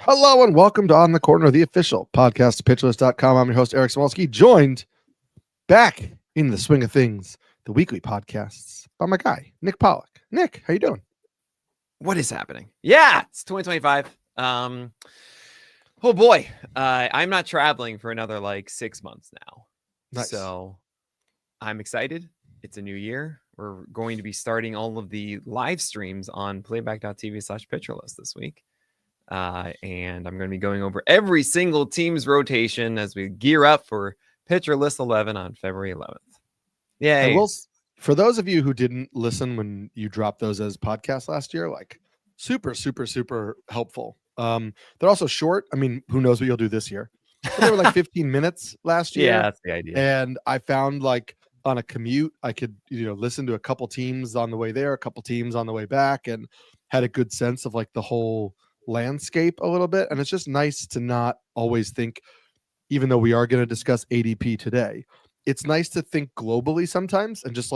Hello and welcome to On the Corner, the official podcast of pitcherlist.com. I'm your host, Eric Samulski, joined back in the swing of things, the weekly podcasts by my guy, Nick Pollack. Nick, how you doing? What is happening? Yeah, it's 2025. Oh boy. I'm not traveling for another 6 months now. Nice. So I'm excited. It's a new year. We're going to be starting all of the live streams on playback.tv/pitcherlist this week. And I'm going to be going over every single team's rotation as we gear up for Pitcher List 11 on February 11th. Yay. For those of you who didn't listen when you dropped those as podcasts last year, super helpful. They're also short. I mean, who knows what you'll do this year? But they were 15 minutes last year. Yeah, that's the idea. And I found on a commute, I could, listen to a couple teams on the way there, a couple teams on the way back, and had a good sense of the whole landscape a little bit. And it's just nice to not always think, even though we are going to discuss ADP today, it's nice to think globally sometimes and just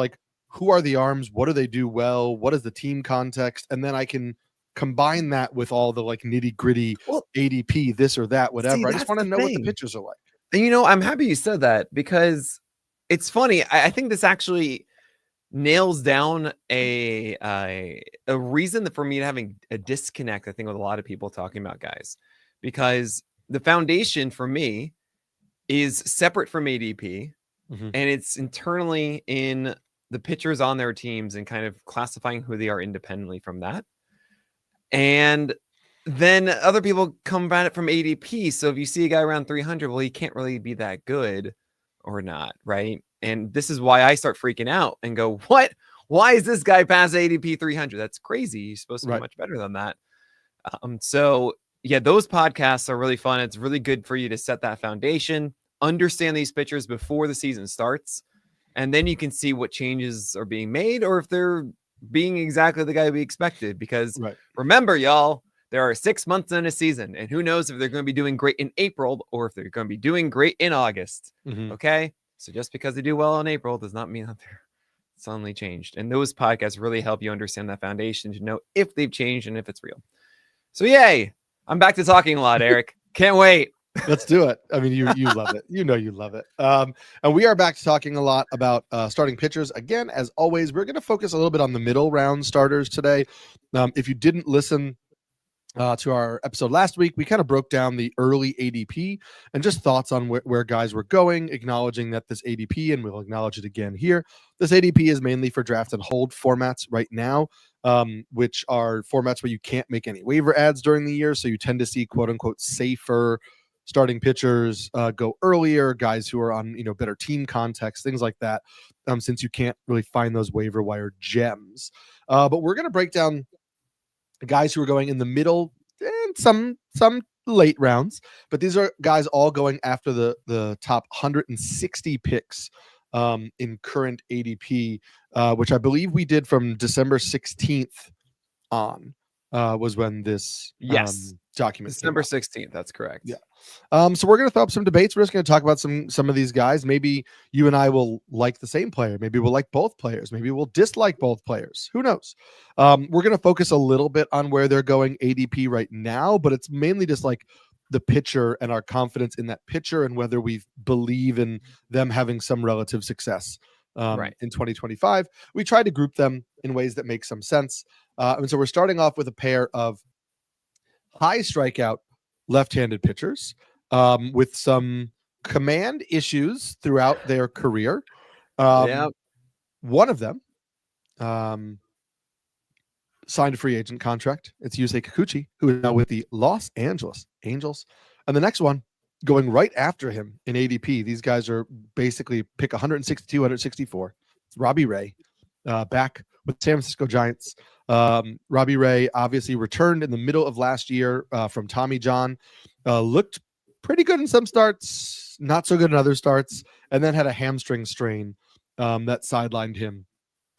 who are the arms? What do they do well? What is the team context? And then I can combine that with all the nitty gritty ADP, this or that, whatever. I just want to know what the pitchers are like. And I'm happy you said that because it's funny. I think this actually nails down a reason for me to having a disconnect, I think, with a lot of people talking about guys, because the foundation for me is separate from ADP, and it's internally in the pitchers on their teams and kind of classifying who they are independently from that. And then other people come at it from ADP. So if you see a guy around 300, well, he can't really be that good or not, right? And this is why I start freaking out and go, what? Why is this guy past ADP 300? That's crazy. He's supposed to be much better than that. So yeah, those podcasts are really fun. It's really good for you to set that foundation, understand these pitchers before the season starts, and then you can see what changes are being made or if they're being exactly the guy we expected. Because remember, y'all, there are 6 months in a season, and who knows if they're going to be doing great in April or if they're going to be doing great in August. Okay. So just because they do well in April does not mean that they're suddenly changed. And those podcasts really help you understand that foundation to know if they've changed and if it's real. So yay. I'm back to talking a lot, Eric. Can't wait. Let's do it. I mean, you love it. You love it. And we are back to talking a lot about starting pitchers. Again, as always, we're going to focus a little bit on the middle round starters today. If you didn't listen to our episode last week, we kind of broke down the early ADP and just thoughts on where guys were going, acknowledging that this ADP, and we'll acknowledge it again here, this ADP is mainly for draft and hold formats right now, which are formats where you can't make any waiver ads during the year. So you tend to see quote unquote safer starting pitchers go earlier, guys who are on better team context, things like that, since you can't really find those waiver wire gems. But we're going to break down guys who are going in the middle and some late rounds, but these are guys all going after the top 160 picks in current ADP, which I believe we did from December 16th on was when this document December 16th. That's correct. Yeah. So we're going to throw up some debates. We're just going to talk about some of these guys. Maybe you and I will like the same player. Maybe we'll like both players. Maybe we'll dislike both players. Who knows? We're going to focus a little bit on where they're going ADP right now, but it's mainly just the pitcher and our confidence in that pitcher and whether we believe in them having some relative success in 2025. We tried to group them in ways that make some sense. And so we're starting off with a pair of high strikeout left-handed pitchers with some command issues throughout their career. One of them signed a free agent contract. It's Yusei Kikuchi, who is now with the Los Angeles Angels. And the next one going right after him in ADP. These guys are basically pick 162, 164. It's Robbie Ray, back with San Francisco Giants. Robbie Ray obviously returned in the middle of last year from Tommy John, looked pretty good in some starts, not so good in other starts, and then had a hamstring strain that sidelined him.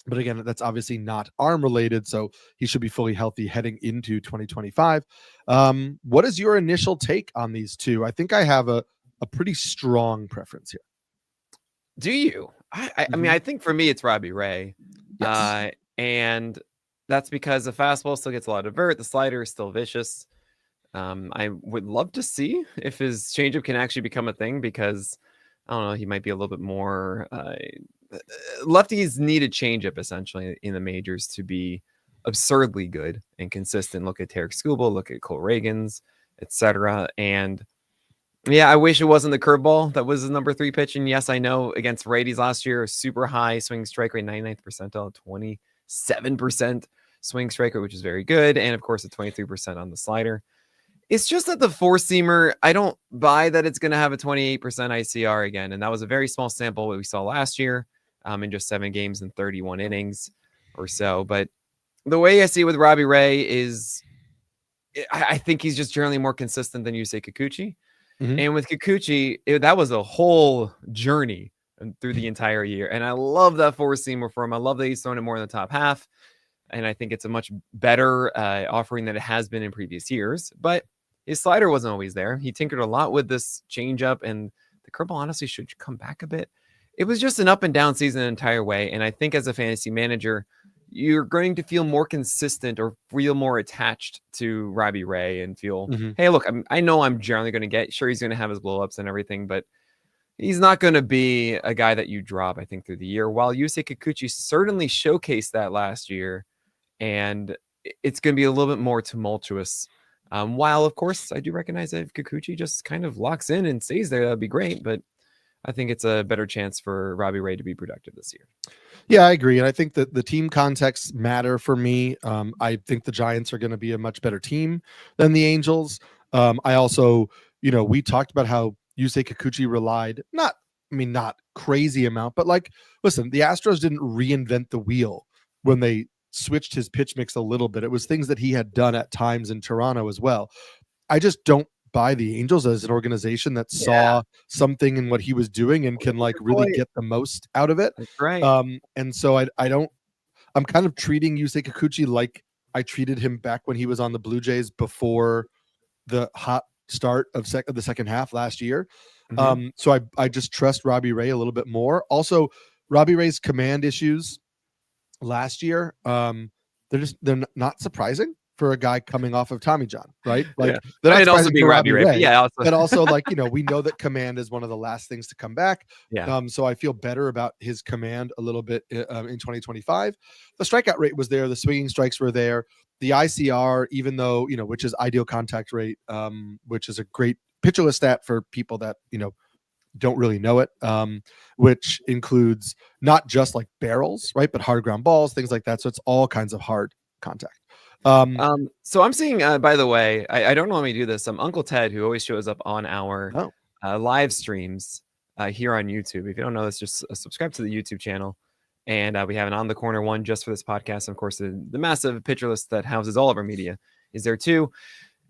But again, that's obviously not arm related, so he should be fully healthy heading into 2025. What is your initial take on these two? I think I have a pretty strong preference here. Do you? I mean, I think for me, it's Robbie Ray. Yes. And that's because the fastball still gets a lot of vert. The slider is still vicious. I would love to see if his changeup can actually become a thing, because I don't know, he might be a little bit more. Lefties need a changeup essentially in the majors to be absurdly good and consistent. Look at Tarek Skubal, look at Cole Reagans, etc. And yeah, I wish it wasn't the curveball that was the number 3 pitch. And yes, I know against righties last year, super high swing strike rate, 99th percentile, 27% swing strike rate, which is very good. And of course, a 23% on the slider. It's just that the 4-seamer, I don't buy that it's going to have a 28% ICR again. And that was a very small sample what we saw last year in just 7 games and 31 innings or so. But the way I see it with Robbie Ray is I think he's just generally more consistent than Yusei Kikuchi. Mm-hmm. And with Kikuchi, that was a whole journey through the entire year. And I love that 4-seamer for him. I love that he's thrown it more in the top half. And I think it's a much better offering than it has been in previous years. But his slider wasn't always there. He tinkered a lot with this changeup, and the curveball honestly should come back a bit. It was just an up and down season the entire way. And I think as a fantasy manager, you're going to feel more consistent or feel more attached to Robbie Ray and feel, hey, look, I know I'm generally going to get, sure, he's going to have his blow-ups and everything, but he's not going to be a guy that you drop, I think, through the year. While Yusei Kikuchi certainly showcased that last year, and it's going to be a little bit more tumultuous. While, of course, I do recognize that if Kikuchi just kind of locks in and stays there, that'd be great. But I think it's a better chance for Robbie Ray to be productive this year. Yeah, I agree. And I think that the team contexts matter for me. I think the Giants are going to be a much better team than the Angels. I also, we talked about how Yusei Kikuchi relied, not crazy amount, but like, listen, the Astros didn't reinvent the wheel when they switched his pitch mix a little bit. It was things that he had done at times in Toronto as well. I just don't buy the Angels as an organization that saw something in what he was doing and can like really get the most out of it. That's right. And so I'm kind of treating Yusei Kikuchi like I treated him back when he was on the Blue Jays before the hot start of the second half last year. So I just trust Robbie Ray a little bit more. Also, Robbie Ray's command issues last year, they're not surprising for a guy coming off of Tommy John, right? Like they're not surprising for Robbie Ray. But also like, we know that command is one of the last things to come back. So I feel better about his command a little bit in 2025. The strikeout rate was there. The swinging strikes were there. The ICR, even though, which is ideal contact rate, which is a great pitcherless stat for people that, don't really know it, which includes not just like barrels, right, but hard ground balls, things like that. So it's all kinds of hard contact. So I'm seeing, by the way, I don't normally do this. Uncle Ted, who always shows up on our live streams here on YouTube. If you don't know this, just subscribe to the YouTube channel. And we have an On the Corner one just for this podcast. And of course, the massive picture list that houses all of our media is there too.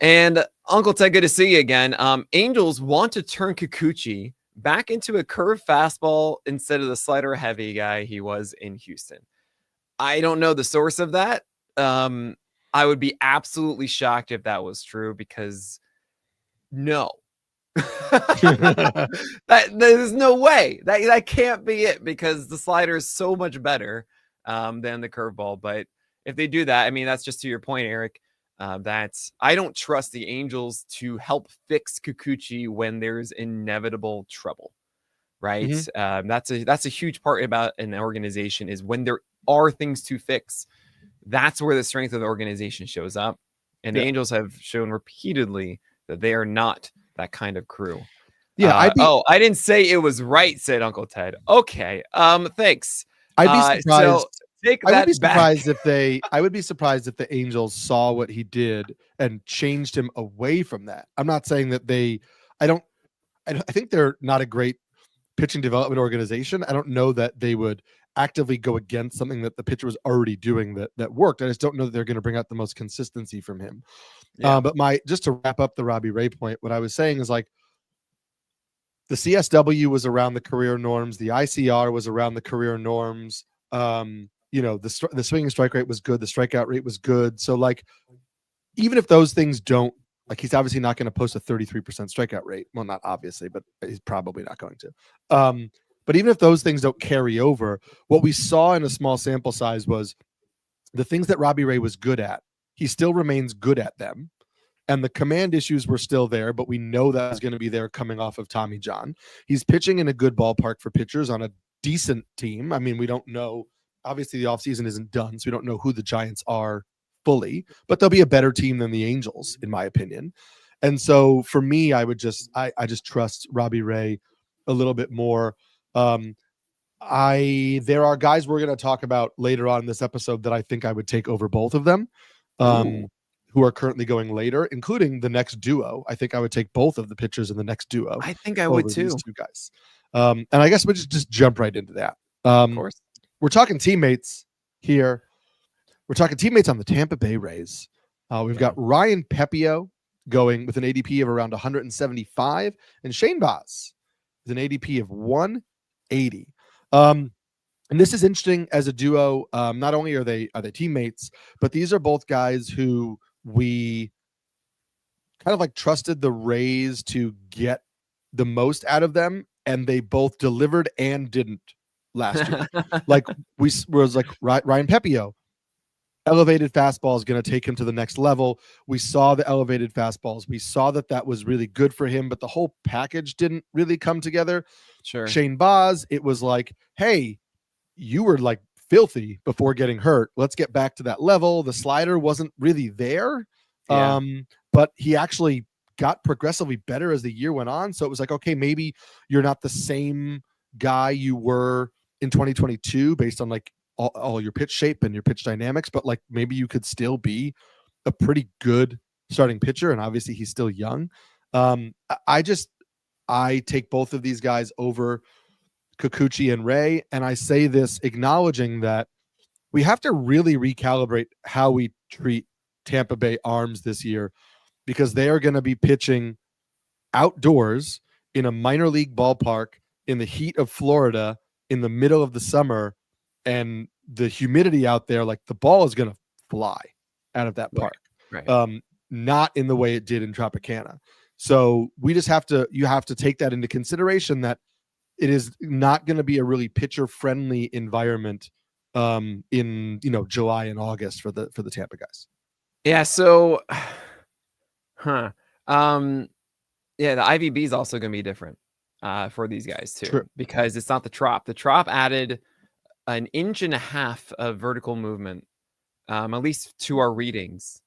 And Uncle Ted, good to see you again. Angels want to turn Kikuchi back into a curved fastball instead of the slider heavy guy he was in Houston. I don't know the source of that. I would be absolutely shocked if that was true, because no, there's no way that can't be it, because the slider is so much better than the curveball. But if they do that, that's just to your point, Eric, that I don't trust the Angels to help fix Kikuchi when there's inevitable trouble, right? That's a huge part about an organization, is when there are things to fix. That's where the strength of the organization shows up. And the Angels have shown repeatedly that they are not that kind of crew. I didn't say it was right, said Uncle Ted. Okay. Thanks. I'd be surprised. So I would be surprised if the Angels saw what he did and changed him away from that. I'm not saying that I think they're not a great pitching development organization. I don't know that they would actively go against something that the pitcher was already doing that worked. I just don't know that they're going to bring out the most consistency from him. But just to wrap up the Robbie Ray point, what I was saying is like the CSW was around the career norms. The ICR was around the career norms. The swinging strike rate was good. The strikeout rate was good. So like, even if those things don't, like, he's obviously not going to post a 33% strikeout rate. Well, not obviously, but he's probably not going to. But even if those things don't carry over, what we saw in a small sample size was the things that Robbie Ray was good at. He still remains good at them. and the command issues were still there, but we know that's going to be there coming off of Tommy John. He's pitching in a good ballpark for pitchers on a decent team. I mean, we don't know. Obviously, the offseason isn't done, so we don't know who the Giants are fully, but they'll be a better team than the Angels, in my opinion. And so for me, I just trust Robbie Ray a little bit more. There are guys we're going to talk about later on in this episode that I think I would take over both of them. Who are currently going later, including the next duo. I think I would take both of the pitchers in the next duo. I think I would too. These two guys. And I guess we'll just jump right into that. Of course. We're talking teammates here. We're talking teammates on the Tampa Bay Rays. We've got Ryan Pepio going with an ADP of around 175, and Shane Baz with an ADP of 180. And this is interesting as a duo. Not only are they teammates, but these are both guys who we kind of like trusted the Rays to get the most out of them, and they both delivered and didn't last year. Like was like Ryan Pepio, elevated fastball is going to take him to the next level. We saw the elevated fastballs. We saw that was really good for him, but the whole package didn't really come together. Sure. Shane Baz, it was like, hey, you were like filthy before getting hurt. Let's get back to that level. The slider wasn't really there, but he actually got progressively better as the year went on. So it was like, okay, maybe you're not the same guy you were in 2022 based on like all your pitch shape and your pitch dynamics, but like maybe you could still be a pretty good starting pitcher. And obviously he's still young. I take both of these guys over Kikuchi and Ray. And I say this acknowledging that we have to really recalibrate how we treat Tampa Bay arms this year, because they are going to be pitching outdoors in a minor league ballpark in the heat of Florida in the middle of the summer. And the humidity out there, like the ball is going to fly out of that park. Right. Not in the way it did in Tropicana. So we just you have to take that into consideration, that it is not going to be a really pitcher friendly environment in July and August for the Tampa guys. Yeah. So, the IVB is also going to be different for these guys too. True. Because it's not the Trop. The Trop added an inch and a half of vertical movement, at least to our readings,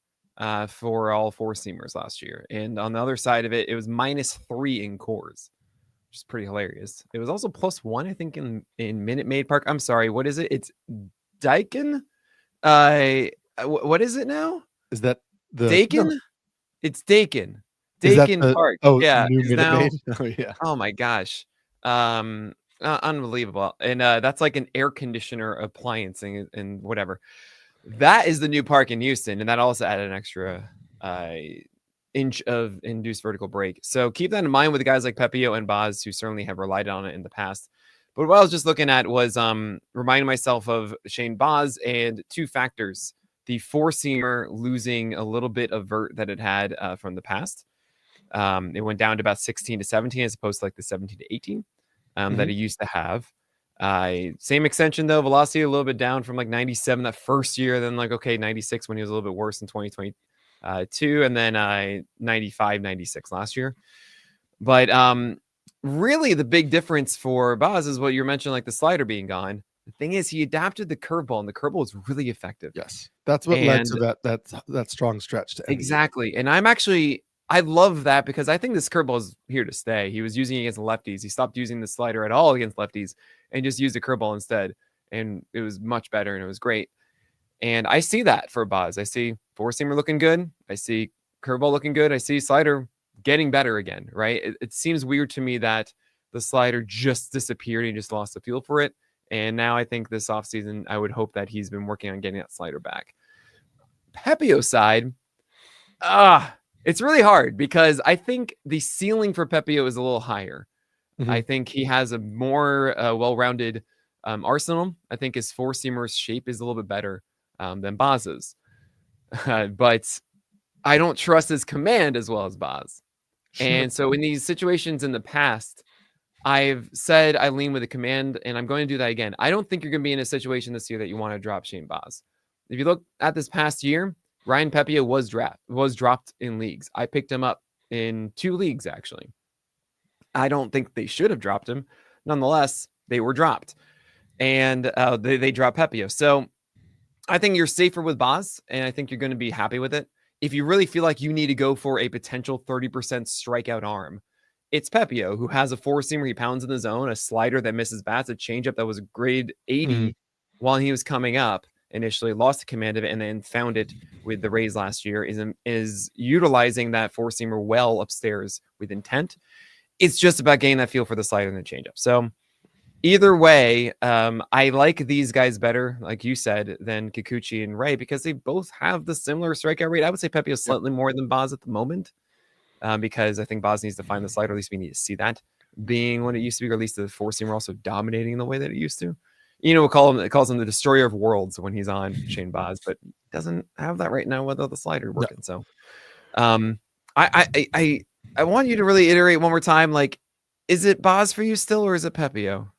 for all four seamers last year. And on the other side of it, it was -3 in cores, which is pretty hilarious. It was also +1, I think, in Minute Maid Park. I'm sorry, what is it? It's Dakin. What is it now? Is that the Dakin? No. It's Dakin. Is Dakin Park. Oh yeah. New Minute Now, Maid? Oh yeah. Oh my gosh. Unbelievable. And that's like an air conditioner appliance and whatever. That is the new park in Houston, and that also added an extra inch of induced vertical break. So keep that in mind with the guys like Pepio and Baz, who certainly have relied on it in the past. But what I was just looking at was reminding myself of Shane Baz and two factors: the four-seamer losing a little bit of vert that it had from the past. It went down to about 16 to 17 as opposed to like the 17 to 18 that it used to have. Same extension though, velocity a little bit down from like 97 that first year, then like 96 when he was a little bit worse in 2022, and then 95, 96 last year. But really the big difference for Baz is what you mentioned, like the slider being gone. The thing is, he adapted the curveball, and the curveball was really effective. Yes, that's what led to that strong stretch to end. Exactly. And I love that, because I think this curveball is here to stay. He was using it against lefties. He stopped using the slider at all against lefties and just used the curveball instead. And it was much better, and it was great. And I see that for Baz. I see four-seamer looking good. I see curveball looking good. I see slider getting better again, right? It seems weird to me that the slider just disappeared. He just lost the feel for it. And now I think this offseason, I would hope that he's been working on getting that slider back. Pepio's side, it's really hard, because I think the ceiling for Pepio is a little higher. I think he has a more well-rounded arsenal. I think his four-seamer's shape is a little bit better than Baz's. But I don't trust his command as well as Baz. Sure. And so in these situations in the past, I've said I lean with the command, and I'm going to do that again. I don't think you're going to be in a situation this year that you want to drop Shane Baz. If you look at this past year, Ryan Pepio was dropped in leagues. I picked him up in 2 leagues, actually. I don't think they should have dropped him. Nonetheless, they were dropped. And they dropped Pepio. So I think you're safer with Boz, and I think you're going to be happy with it. If you really feel like you need to go for a potential 30% strikeout arm, it's Pepio, who has a 4-seamer he pounds in the zone, a slider that misses bats, a changeup that was a grade 80 while he was coming up. Initially lost the command of it and then found it with the Rays last year, is utilizing that 4-seamer well upstairs with intent. It's just about getting that feel for the slider and the changeup. So either way, I like these guys better, like you said, than Kikuchi and Ray, because they both have the similar strikeout rate. I would say Pepe is slightly more than Boz at the moment, because I think Boz needs to find the slider. At least we need to see that being what it used to be, or at least the 4-seamer also dominating the way that it used to. You know, it calls him the destroyer of worlds when he's on Shane Boz, but doesn't have that right now without the slider working. No. So I want you to really iterate one more time. Like, is it Boz for you still, or is it Pepio?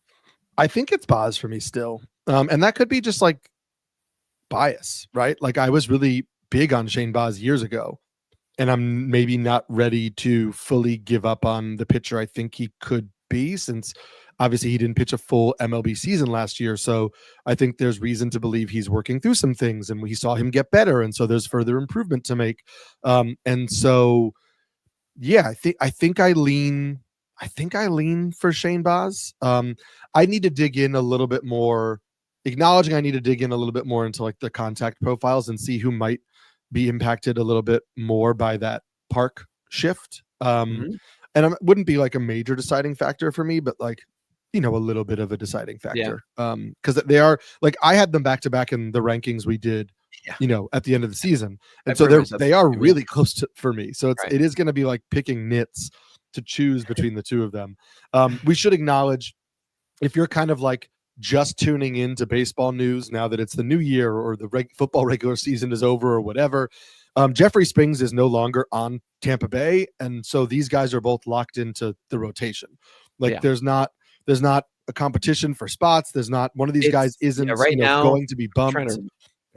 I think it's Boz for me still. And that could be just like bias, right? Like, I was really big on Shane Boz years ago, and I'm maybe not ready to fully give up on the pitcher I think he could be, since obviously he didn't pitch a full MLB season last year. So I think there's reason to believe he's working through some things, and we saw him get better. And so there's further improvement to make. And so, yeah, I think I lean for Shane Boz. I need to dig in a little bit more, acknowledging I need to dig in a little bit more into like the contact profiles and see who might be impacted a little bit more by that park shift. And it wouldn't be like a major deciding factor for me, but like, you know, a little bit of a deciding factor. Because they are, like, I had them back to back in the rankings we did, you know, at the end of the season. And so they are really close to, for me. So it is going to be like picking nits to choose between the two of them. We should acknowledge, if you're kind of like just tuning into baseball news now that it's the new year, or the football regular season is over, or whatever, Jeffrey Springs is no longer on Tampa Bay. And so these guys are both locked into the rotation. Like, there's not a competition for spots. There's not one of these guys isn't now going to be bumped. I'm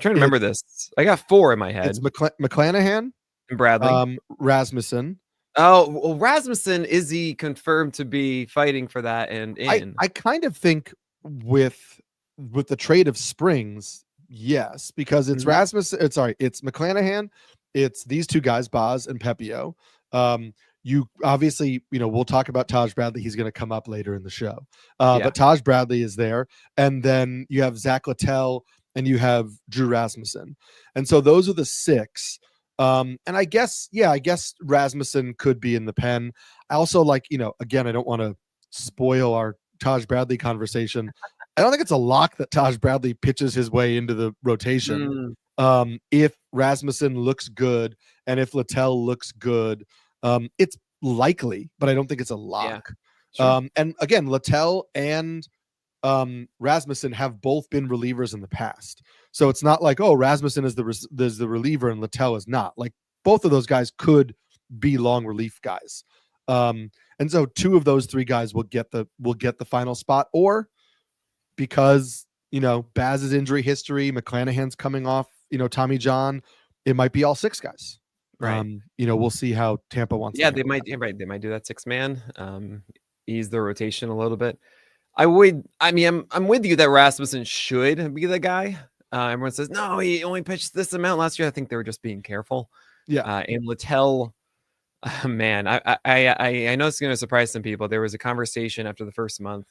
trying to remember this. I got 4 in my head. It's McClanahan and Bradley, Rasmussen. Oh, well, Rasmussen, is he confirmed to be fighting for that? And I kind of think with the trade of Springs, yes, because it's Rasmussen. It's McClanahan. It's these two guys, Boz and Pepio. You obviously, you know, we'll talk about Taj Bradley. He's going to come up later in the show. But Taj Bradley is there. And then you have Zach Littell and you have Drew Rasmussen. And so those are the 6. And I guess Rasmussen could be in the pen. I also, like, you know, again, I don't want to spoil our Taj Bradley conversation. I don't think it's a lock that Taj Bradley pitches his way into the rotation. If Rasmussen looks good and if Littell looks good, it's likely, but I don't think it's a lock. Yeah, sure. And again, Littell and Rasmussen have both been relievers in the past. So it's not like, oh, Rasmussen is the reliever and Littell is not. Like, both of those guys could be long relief guys. And so 2 of those 3 guys will get the final spot, or because, you know, Baz's injury history, McClanahan's coming off, you know, Tommy John, it might be all 6 guys. Right. You know, we'll see how Tampa wants. Yeah, they might. Right, they might do that 6-man, ease the rotation a little bit. I'm with you that Rasmussen should be the guy. Everyone says, no, he only pitched this amount last year. I think they were just being careful. Yeah. And Littell, man, I know it's going to surprise some people. There was a conversation after the first month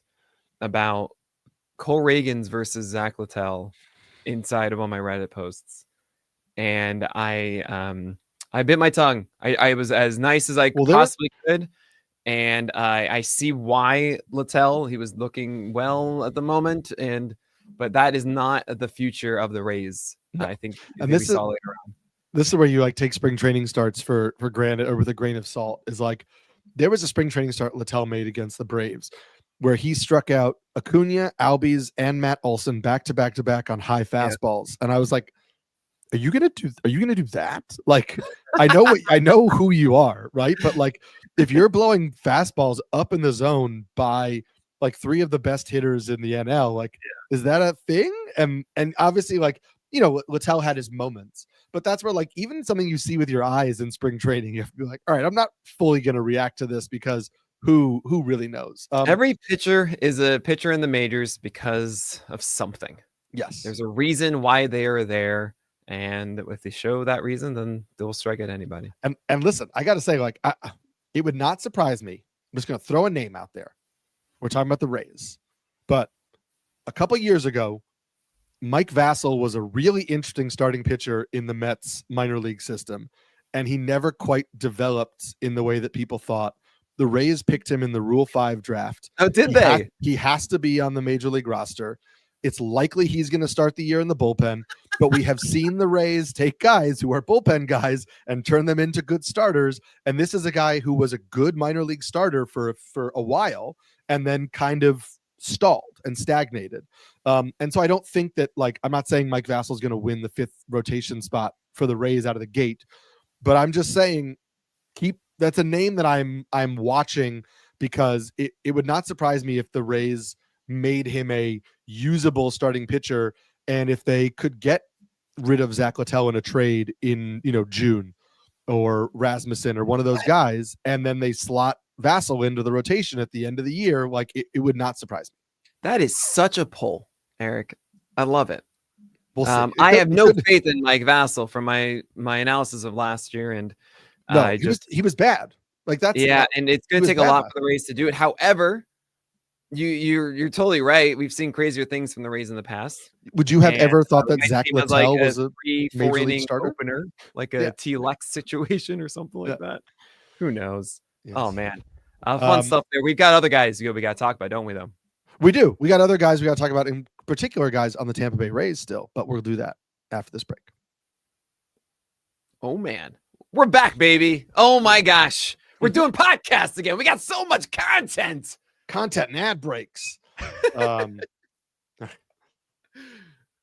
about Cole Reagans versus Zach Littell inside of one of my Reddit posts. And I bit my tongue. I was as nice as I possibly could. And I see why Littell, he was looking well at the moment, but that is not the future of the Rays. No. I think, and this is where you like take spring training starts for granted, or with a grain of salt. Is like, there was a spring training start Littell made against the Braves where he struck out Acuna, Albies, and Matt Olson back to back on high fastballs, and I was like, Are you gonna do that? Like, I know who you are, right? But like, if you're blowing fastballs up in the zone by like 3 of the best hitters in the NL, like, is that a thing? And obviously, like, you know, Littell had his moments, but that's where like even something you see with your eyes in spring training, you have to be like, all right, I'm not fully going to react to this because who really knows? Every pitcher is a pitcher in the majors because of something. Yes. There's a reason why they are there. And if they show that reason, then they'll strike at anybody. And listen, I got to say, like, it would not surprise me. I'm just going to throw a name out there. We're talking about the Rays. But a couple years ago, Mike Vassell was a really interesting starting pitcher in the Mets minor league system, and he never quite developed in the way that people thought. The Rays picked him in the Rule 5 draft. Oh, did they? He has to be on the major league roster. It's likely he's going to start the year in the bullpen, but we have seen the Rays take guys who are bullpen guys and turn them into good starters. And this is a guy who was a good minor league starter for a while and then kind of stalled and stagnated. And so I don't think that, like, I'm not saying Mike Vassell is going to win the 5th rotation spot for the Rays out of the gate, but I'm just saying that's a name that I'm watching because it would not surprise me if the Rays made him a usable starting pitcher, and if they could get rid of Zach Littell in a trade in June, or Rasmussen or one of those guys, and then they slot Vassell into the rotation at the end of the year, like it would not surprise me. That is such a pull, Eric. I love it. We'll see. I have no faith in Mike Vassell from my analysis of last year, and no, he was bad. Like that's and it's going to take a lot for the Rays to do it. However, you're totally right. We've seen crazier things from the Rays in the past. Would you have ever thought that Zach Littell was a 3-4 inning starter opener, like a T-Lex situation or something like that? Who knows? Yes. Oh man, fun stuff there. We've got other guys we got to talk about, don't we? Though we do. We got other guys we got to talk about, in particular guys on the Tampa Bay Rays still, but we'll do that after this break. Oh man, we're back, baby. Oh my gosh, we're doing podcasts again. We got so much content and ad breaks.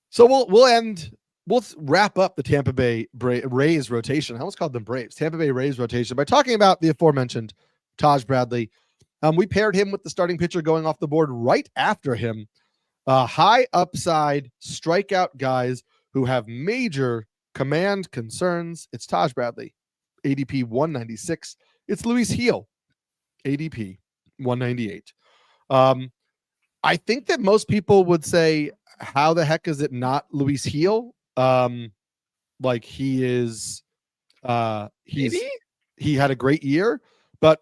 So we'll wrap up the Tampa Bay Rays rotation. I almost called them Braves. Tampa Bay Rays rotation by talking about the aforementioned Taj Bradley. We paired him with the starting pitcher going off the board right after him. High upside strikeout guys who have major command concerns. It's Taj Bradley, ADP 196. It's Luis Gil, ADP 198. I think that most people would say, how the heck is it not Luis Gil? Like he is, he had a great year, but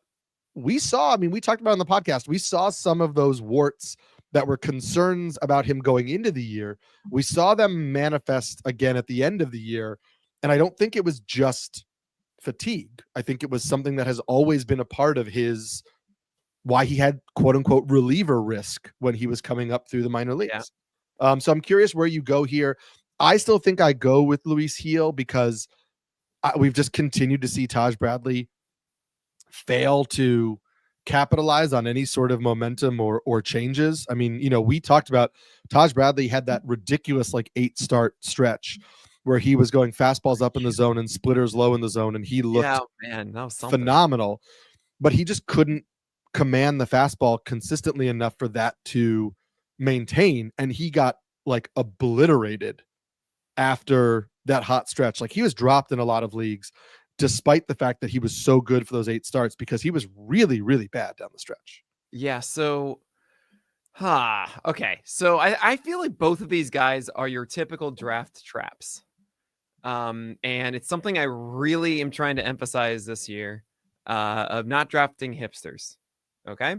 we talked about on the podcast, we saw some of those warts that were concerns about him going into the year. We saw them manifest again at the end of the year. And I don't think it was just fatigue. I think it was something that has always been a part of why he had quote unquote reliever risk when he was coming up through the minor leagues. Yeah. So I'm curious where you go here. I still think I go with Luis Gil because we've just continued to see Taj Bradley fail to capitalize on any sort of momentum or changes. I mean, we talked about Taj Bradley had that ridiculous 8-start stretch where he was going fastballs up in the zone and splitters low in the zone, and he looked that was phenomenal, but he just couldn't command the fastball consistently enough for that to maintain, and he got obliterated after that hot stretch. He was dropped in a lot of leagues despite the fact that he was so good for those 8 starts because he was really, really bad down the stretch. Yeah. So, okay. So I feel like both of these guys are your typical draft traps. And it's something I really am trying to emphasize this year, of not drafting hipsters. Okay.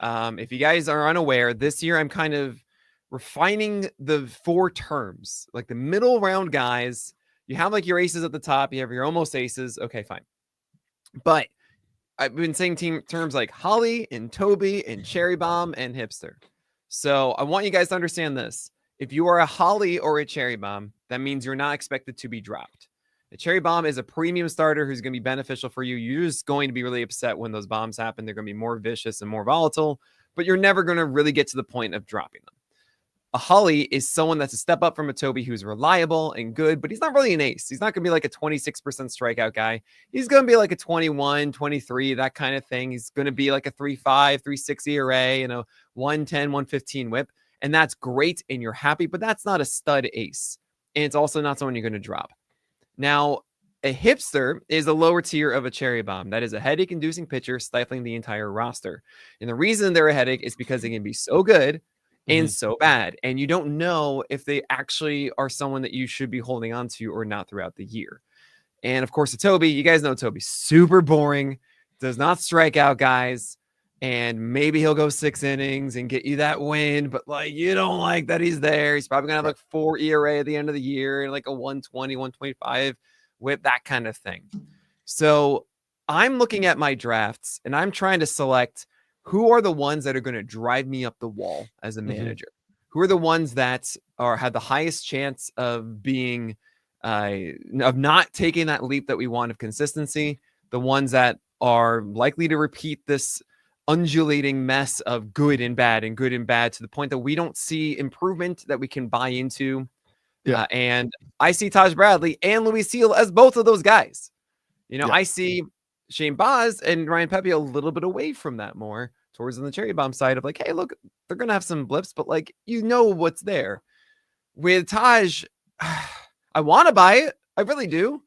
If you guys are unaware, this year I'm kind of refining the 4 terms, like the middle round guys. You have your aces at the top. You have your almost aces. Okay, fine. But I've been saying terms like Holly and Toby and Cherry Bomb and hipster. So I want you guys to understand this. If you are a Holly or a Cherry Bomb, that means you're not expected to be dropped. A Cherry Bomb is a premium starter who's going to be beneficial for you. You're just going to be really upset when those bombs happen. They're going to be more vicious and more volatile, but you're never going to really get to the point of dropping them. A Holly is someone that's a step up from a Toby who's reliable and good, but he's not really an ace. He's not going to be a 26% strikeout guy. He's going to be a 21, 23, that kind of thing. He's going to be a 3.5, 3.6 ERA and a 110, 115 whip. And that's great and you're happy, but that's not a stud ace. And it's also not someone you're going to drop. Now, a hipster is a lower tier of a cherry bomb. That is a headache-inducing pitcher stifling the entire roster. And the reason they're a headache is because they can be so good and so bad. And you don't know if they actually are someone that you should be holding on to or not throughout the year. And of course, Toby, you guys know Toby, super boring, does not strike out guys. And maybe he'll go 6 innings and get you that win, but like you don't like that he's there. He's probably gonna have like 4 ERA at the end of the year and like a 120, 125 whip, that kind of thing. So I'm looking at my drafts and I'm trying to select who are the ones that are going to drive me up the wall as a manager. Who are the ones that have the highest chance of being of not taking that leap that we want of consistency, the ones that are likely to repeat this undulating mess of good and bad to the point that we don't see improvement that we can buy into. And I see Taj Bradley and Luis Seal as both of those guys. I see Shane Baz and Ryan Pepe a little bit away from that, more towards on the cherry bomb side of like, hey, look, they're going to have some blips, but like, what's there. With Taj, I want to buy it. I really do.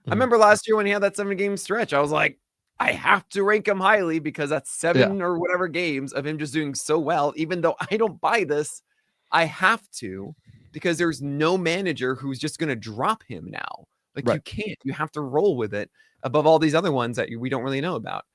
I remember last year when he had that 7-game stretch, I was like, I have to rank him highly because that's 7 or whatever games of him just doing so well. Even though I don't buy this, I have to, because there's no manager who's just going to drop him now. Like you can't. You have to roll with it above all these other ones that we don't really know about.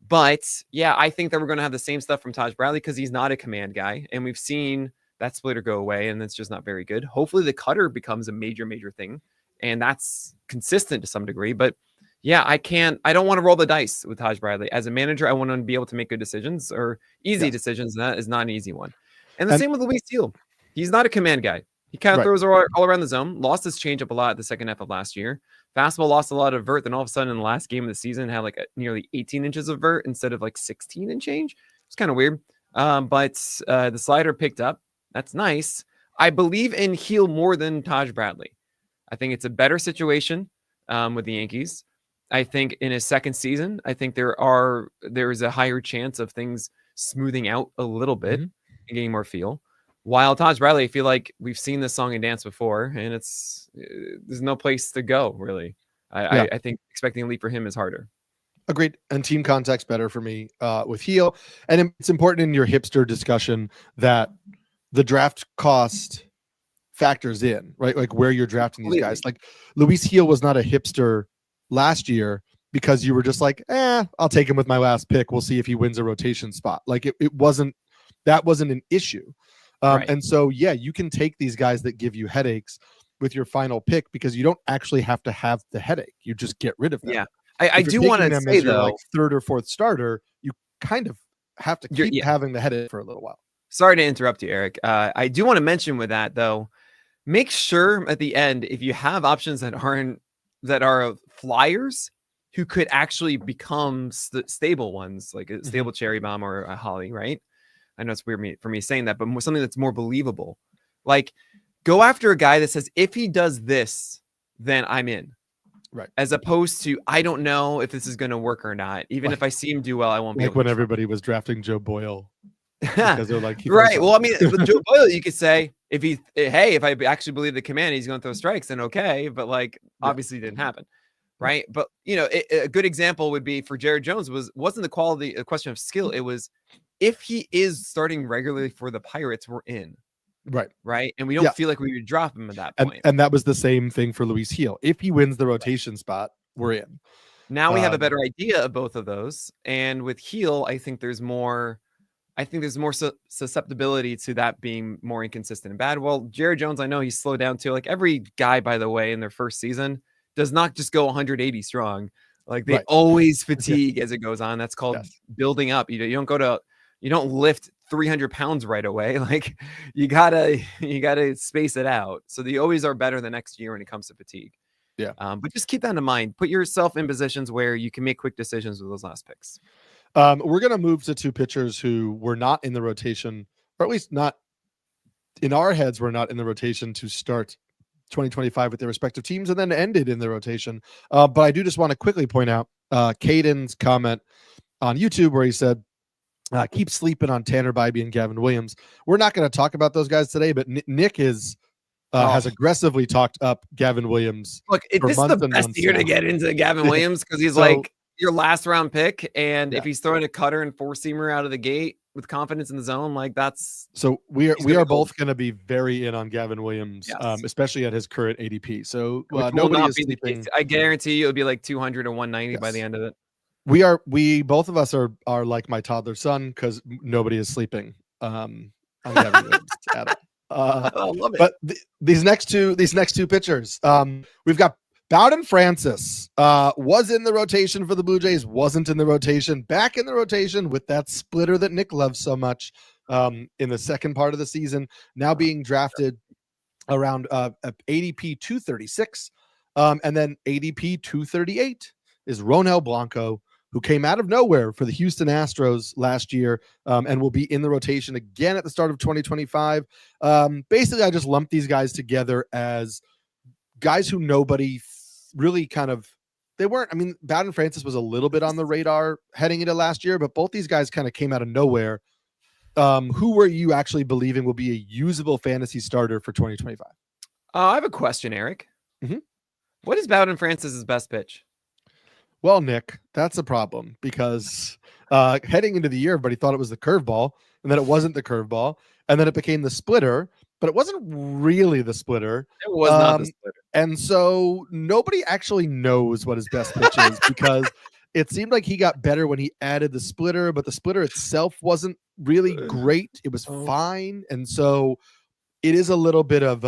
But yeah, I think that we're going to have the same stuff from Taj Bradley because he's not a command guy. And we've seen that splitter go away and it's just not very good. Hopefully the cutter becomes a major thing. And that's consistent to some degree. But yeah, I don't want to roll the dice with Taj Bradley. As a manager, I want to be able to make good decisions or easy decisions. And that is not an easy one. And the same with Luis Seal. He's not a command guy. He kind of throws all around the zone. Lost his changeup a lot the second half of last year. Fastball lost a lot of vert. Then all of a sudden in the last game of the season had like nearly 18 inches of vert instead of like 16 and change. It's kind of weird. But the slider picked up. That's nice. I believe in Heel more than Taj Bradley. I think it's a better situation with the Yankees. I think in his second season, I think there is a higher chance of things smoothing out a little bit and getting more feel. While Taj Bradley, I feel like we've seen this song and dance before, and there's no place to go really. I think expecting a leap for him is harder. Agreed. And team contact's better for me with Heel. And it's important in your hipster discussion that the draft cost factors in, right? Like where you're drafting these guys. Like Luis Heel was not a hipster last year because you were just like, I'll take him with my last pick. We'll see if he wins a rotation spot. Like that wasn't an issue. And so, you can take these guys that give you headaches with your final pick because you don't actually have to have the headache. You just get rid of them. Yeah. I do want to say though, like third or fourth starter, you kind of have to keep having the headache for a little while. Sorry to interrupt you, Eric. I do want to mention with that though, make sure at the end, if you have options that are flyers who could actually become stable ones, like a stable cherry bomb or a holly, right? I know it's weird for me saying that, but something that's more believable. Like, go after a guy that says, if he does this, then I'm in. Right. As opposed to, I don't know if this is going to work or not. Even if I see him do well, I won't be able when to everybody was drafting Joe Boyle. Because they're like, right. Well, I mean, with Joe Boyle, you could say, if I actually believe the command, he's going to throw strikes, then okay. But like, obviously it didn't happen. Right. But, a good example would be for Jared Jones wasn't the quality a question of skill. It was, if he is starting regularly for the Pirates, we're in. Right. And we don't feel like we would drop him at that point. And that was the same thing for Luis Heel. If he wins the rotation spot, we're in. Now we have a better idea of both of those. And with Heel, I think there's more susceptibility to that being more inconsistent and bad. Well, Jared Jones, I know he's slowed down too. Like every guy, by the way, in their first season does not just go 180 strong. Like they always fatigue as it goes on. That's called building up. You don't lift 300 pounds right away. Like you gotta space it out. So they always are better the next year when it comes to fatigue. Yeah. But just keep that in mind. Put yourself in positions where you can make quick decisions with those last picks. We're going to move to two pitchers who were not in the rotation, or at least not in our heads, were not in the rotation to start 2025 with their respective teams and then ended in the rotation. But I do just want to quickly point out Caden's comment on YouTube where he said, keep sleeping on Tanner Bybee and Gavin Williams. We're not going to talk about those guys today, but Nick is has aggressively talked up Gavin Williams. Look, this is the best year to get into Gavin Williams because he's like your last round pick. And if he's throwing a cutter and four-seamer out of the gate with confidence in the zone, like that's so we are both going to be very in on Gavin Williams, especially at his current ADP. So nobody is sleeping. I guarantee you it'll be like 200 or 190 by the end of it. We both of us are like my toddler son because nobody is sleeping on Gavin Williams at all. I love it. But these next two pitchers, we've got Bowden Francis was in the rotation for the Blue Jays, wasn't in the rotation, back in the rotation with that splitter that Nick loves so much in the second part of the season, now being drafted around ADP 236. And then ADP 238 is Ronel Blanco, who came out of nowhere for the Houston Astros last year and will be in the rotation again at the start of 2025. Basically, I just lumped these guys together as guys who nobody really they weren't. I mean, Bowden Francis was a little bit on the radar heading into last year, but both these guys kind of came out of nowhere. Who were you actually believing will be a usable fantasy starter for 2025? I have a question, Eric. Mm-hmm. What is Bowden Francis's best pitch? Well, Nick, that's a problem because heading into the year, everybody thought it was the curveball, and then it wasn't the curveball, and then it became the splitter, but it wasn't really the splitter. It was not the splitter. And so nobody actually knows what his best pitch is because it seemed like he got better when he added the splitter, but the splitter itself wasn't really great. It was fine. And so it is a little bit of,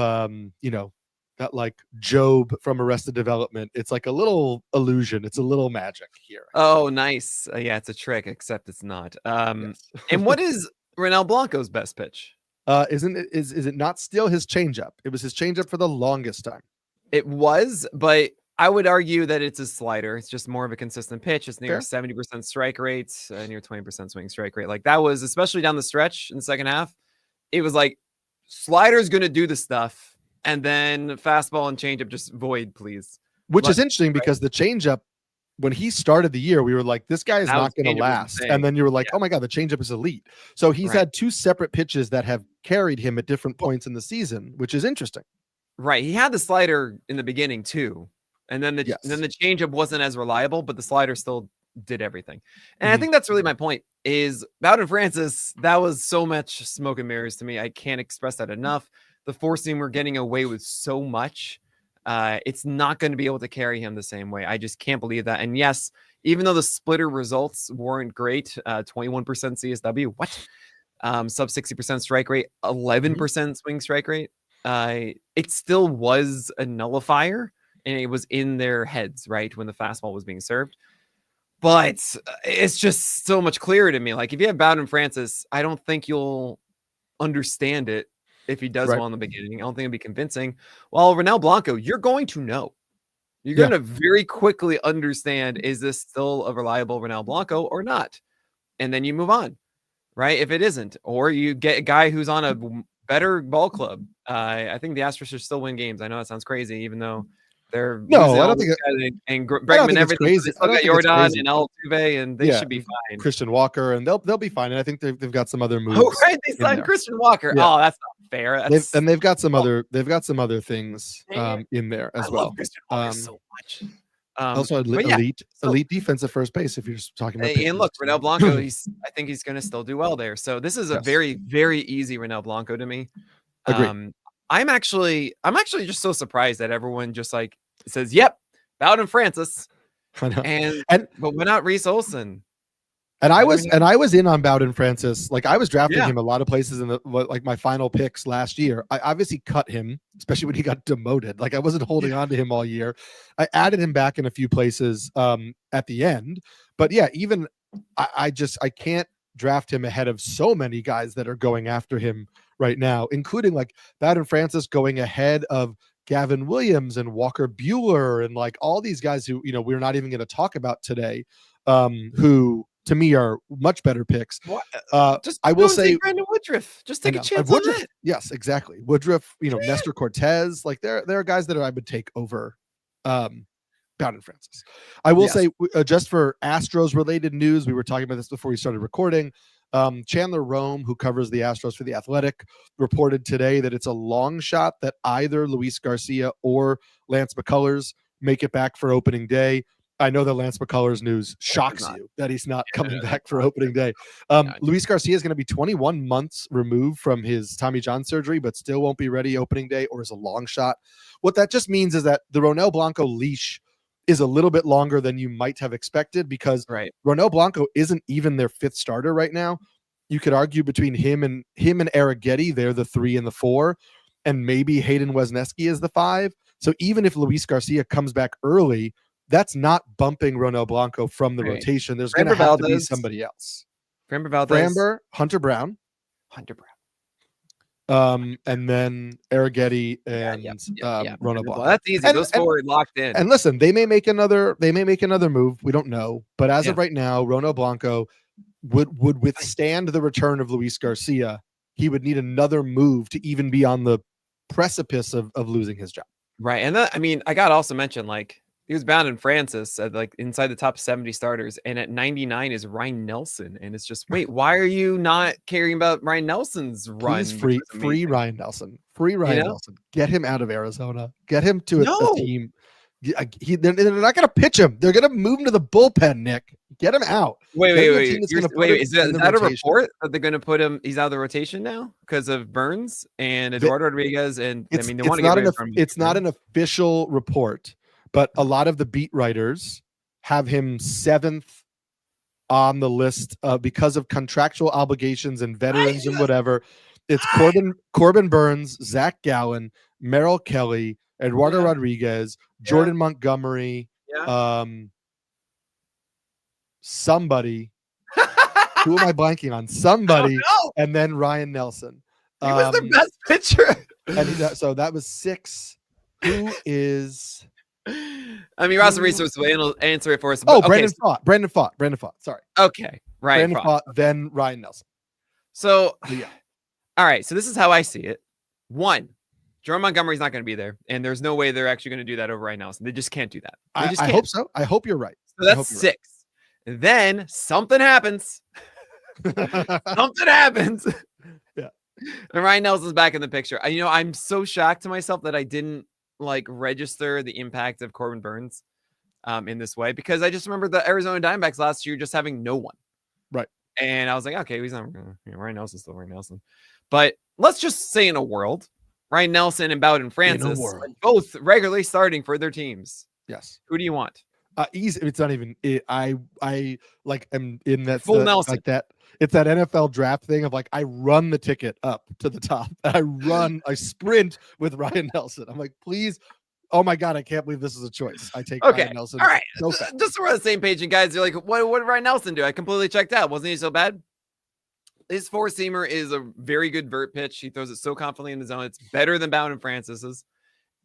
that like Job from Arrested Development. It's like a little illusion. It's a little magic here. Oh, nice. Yeah, it's a trick, except it's not. And what is Ronel Blanco's best pitch? Is it not still his changeup? It was his changeup for the longest time. It was, but I would argue that it's a slider. It's just more of a consistent pitch. It's near 70% strike rate, near 20% swing strike rate. Like that was, especially down the stretch in the second half, it was like slider's going to do the stuff. And then fastball and changeup just void, please. Which is interesting because the changeup, when he started the year, we were like, this guy is not going to last. And then you were like, oh my God, the changeup is elite. So he's had two separate pitches that have carried him at different points in the season, which is interesting. Right. He had the slider in the beginning too. And then the changeup wasn't as reliable, but the slider still did everything. And I think that's really my point is Bowden Francis, that was so much smoke and mirrors to me. I can't express that enough. The four-seamer getting away with so much. It's not going to be able to carry him the same way. I just can't believe that. And yes, even though the splitter results weren't great, 21% CSW, sub 60% strike rate, 11% swing strike rate. It still was a nullifier and it was in their heads, right? When the fastball was being served. But it's just so much clearer to me. Like if you have Bowden Francis, I don't think you'll understand it. If he does well in the beginning, I don't think it'll be convincing. Well, Ronel Blanco, you're going to know. You're going to very quickly understand, is this still a reliable Ronel Blanco or not? And then you move on, right? If it isn't, or you get a guy who's on a better ball club. I think the Astros should still win games. I know that sounds crazy, even though they're I don't think and Bregman, everything. They still got Jordan and Altuve, and they should be fine. Christian Walker, and they'll be fine. And I think they've got some other moves. Oh, right, they signed Christian Walker. Yeah. Oh, that's not fair. They've got some other things in there as well. I love Christian Walker so much. Also, elite defense at first base. If you're just talking about, and look, Ronel Blanco, I think he's going to still do well there. So this is a very, very easy Ronel Blanco to me. Agreed. I'm actually just so surprised that everyone just like says, "Yep, Bowden Francis," but we're not Reese Olson. And I was in on Bowden Francis. Like I was drafting him a lot of places in my final picks last year. I obviously cut him, especially when he got demoted. Like I wasn't holding on to him all year. I added him back in a few places at the end. But yeah, even I can't draft him ahead of so many guys that are going after him right now, including like Bowden Francis going ahead of Gavin Williams and Walker Buehler and like all these guys who, we're not even going to talk about today, who to me are much better picks. I will say Brandon Woodruff. Just take a chance on that. Yes, exactly. Woodruff, Nestor Cortez, like there are guys that I would take over Bowden Francis. I will say just for Astros related news, we were talking about this before we started recording. Chandler Rome, who covers the Astros for The Athletic, reported today that it's a long shot that either Luis Garcia or Lance McCullers make it back for opening day. I know that Lance McCullers news shocks you that he's not coming back for opening day. Luis Garcia is going to be 21 months removed from his Tommy John surgery, but still won't be ready opening day, or is a long shot. What that just means is that the Ronel Blanco leash is a little bit longer than you might have expected, because Ronel Blanco isn't even their fifth starter right now. You could argue between him and Arrighetti, they're the 3 and the 4, and maybe Hayden Wesneski is the 5. So even if Luis Garcia comes back early, that's not bumping Ronel Blanco from the rotation. There's going to have to be somebody else. Framber, Hunter Brown. And then Arrighetti and Ronel Blanco. That's easy. Those 4 are locked in. And listen, they may make another move. We don't know. But as of right now, Ronel Blanco would withstand the return of Luis Garcia. He would need another move to even be on the precipice of losing his job. Right. And that, I mean, I got to also mention, like, he was bound in Francis at like inside the top 70 starters, and at 99 is Ryan Nelson. And it's just, wait, why are you not caring about Ryan Nelson's run? Please free Ryan Nelson. Free Ryan Nelson. Get him out of Arizona. Get him to a team. They're not going to pitch him. They're going to move him to the bullpen, Nick. Get him out. Wait. Is that a report that they're going to put him? He's out of the rotation now because of Burns and Eduardo Rodriguez. And I mean, they want to get rid of him. It's not an official report, but a lot of the beat writers have him 7th on the list because of contractual obligations and veterans and whatever. It's Corbin Burns, Zach Gallen, Merrill Kelly, Eduardo Rodriguez, Jordan Montgomery, somebody. Who am I blanking on? Somebody, and then Ryan Nelson. He was their best pitcher. And so that was 6. Who is... I mean, Ross Resource will answer it for us. Brandon Fott. Sorry. Okay. Brandon Fott, then Ryan Nelson. So, all right. So this is how I see it. 1, Jordan Montgomery's not going to be there, and there's no way they're actually going to do that over Ryan Nelson. They just can't do that. I hope so. I hope you're right. So that's 6. Right. Then something happens. Something happens. Yeah. And Ryan Nelson's back in the picture. I'm so shocked to myself that I didn't register the impact of Corbin Burns in this way, because I just remember the Arizona Diamondbacks last year just having no one. Right. And I was like, okay, he's not Ryan Nelson's still Ryan Nelson. But let's just say in a world, Ryan Nelson and Bowden Francis are both regularly starting for their teams. Yes. Who do you want? Easy. It's not even I am in that full Nelson like that. It's that NFL draft thing of like, I run the ticket up to the top. I sprint with Ryan Nelson. I'm like, please. Oh my God, I can't believe this is a choice. I take Ryan Nelson. All right. So just so we're on the same page, and guys, you're like, what did Ryan Nelson do? I completely checked out. Wasn't he so bad? His 4-seamer is a very good vert pitch. He throws it so confidently in the zone. It's better than Bowden Francis's.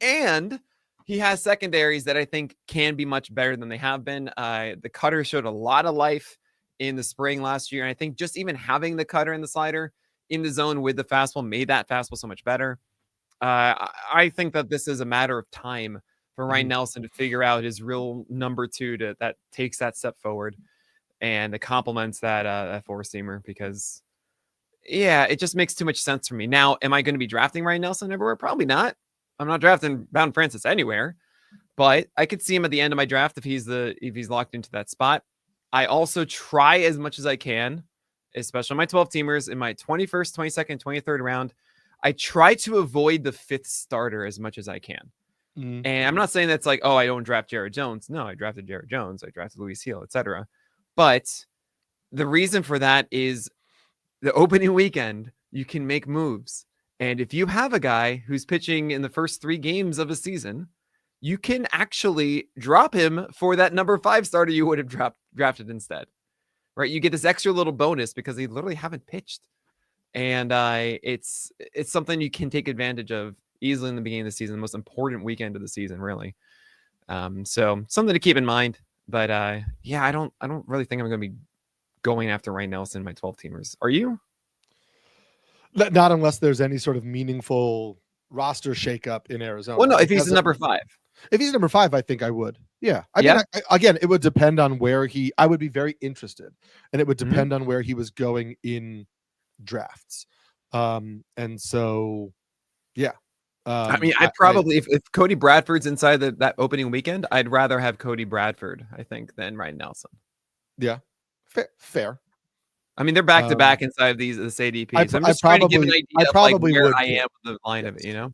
And he has secondaries that I think can be much better than they have been. The cutter showed a lot of life in the spring last year. And I think just even having the cutter and the slider in the zone with the fastball made that fastball so much better. I think that this is a matter of time for Ryan Nelson to figure out his real number 2 that takes that step forward and that complements that 4-seamer, because it just makes too much sense for me. Now, am I going to be drafting Ryan Nelson everywhere? Probably not. I'm not drafting Bowden Francis anywhere, but I could see him at the end of my draft if he's locked into that spot. I also try as much as I can, especially my 12-teamers in my 21st, 22nd, 23rd round. I try to avoid the 5th starter as much as I can. And I'm not saying that's like, I don't draft Jared Jones. No, I drafted Jared Jones. I drafted Luis Hill, etc. But the reason for that is the opening weekend, you can make moves. And if you have a guy who's pitching in the first 3 games of a season, you can actually drop him for that number 5 starter you would have drafted instead. Right? You get this extra little bonus because they literally haven't pitched. And it's something you can take advantage of easily in the beginning of the season, the most important weekend of the season, really. So something to keep in mind. But I don't really think I'm going to be going after Ryan Nelson, my 12-teamers. Are you? Not unless there's any sort of meaningful roster shakeup in Arizona. Well, no, if he's the number 5. If he's number 5, I think I would. Yeah. I mean, again, it would depend on where I would be very interested, and it would depend on where he was going in drafts. And so, yeah. I mean, I'd probably, if Cody Bradford's inside that opening weekend, I'd rather have Cody Bradford, I think, than Ryan Nelson. Yeah. Fair. I mean, they're back to back inside this ADP. So I'm just trying to give an idea I probably of like where would I am with the line of it, you know?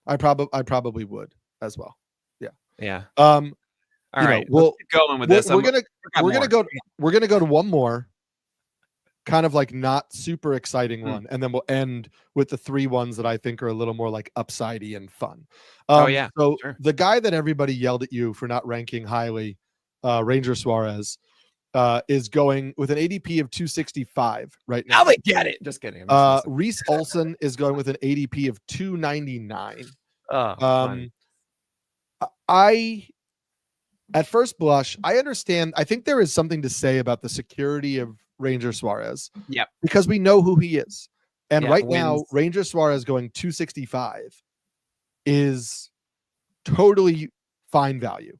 I probably would as well. Yeah. Yeah. All right. We'll keep going with this. We're gonna go to one more kind of like not super exciting one, and then we'll end with the 3 ones that I think are a little more like upsidey and fun. So the guy that everybody yelled at you for not ranking highly, Ranger Suarez, is going with an ADP of 265 right now. Now they get it. Just kidding. Reese Olson is going with an ADP of 299. At first blush, I understand. I think there is something to say about the security of Ranger Suarez. Yeah. Because we know who he is. And right wins. now, Ranger Suarez going 265 is totally fine value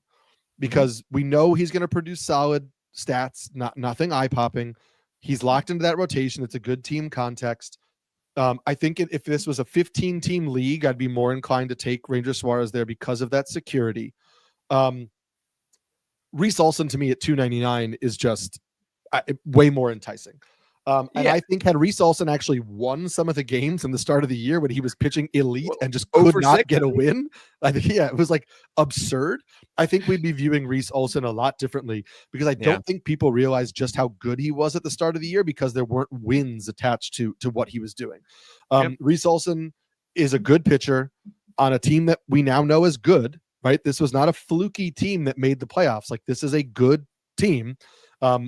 because we know he's going to produce solid stats, nothing eye-popping. He's locked into that rotation. It's a good team context. I think if this was a 15-team league, I'd be more inclined to take Ranger Suarez there because of that security. Reese Olson to me at 299 is just way more enticing. And I think had Reese Olson actually won some of the games in the start of the year when he was pitching elite and just could not get a win, I think, it was like absurd. I think we'd be viewing Reese Olson a lot differently because I don't think people realize just how good he was at the start of the year because there weren't wins attached to what he was doing. Reese Olson is a good pitcher on a team that we now know is good, right? This was not a fluky team that made the playoffs. Like, this is a good team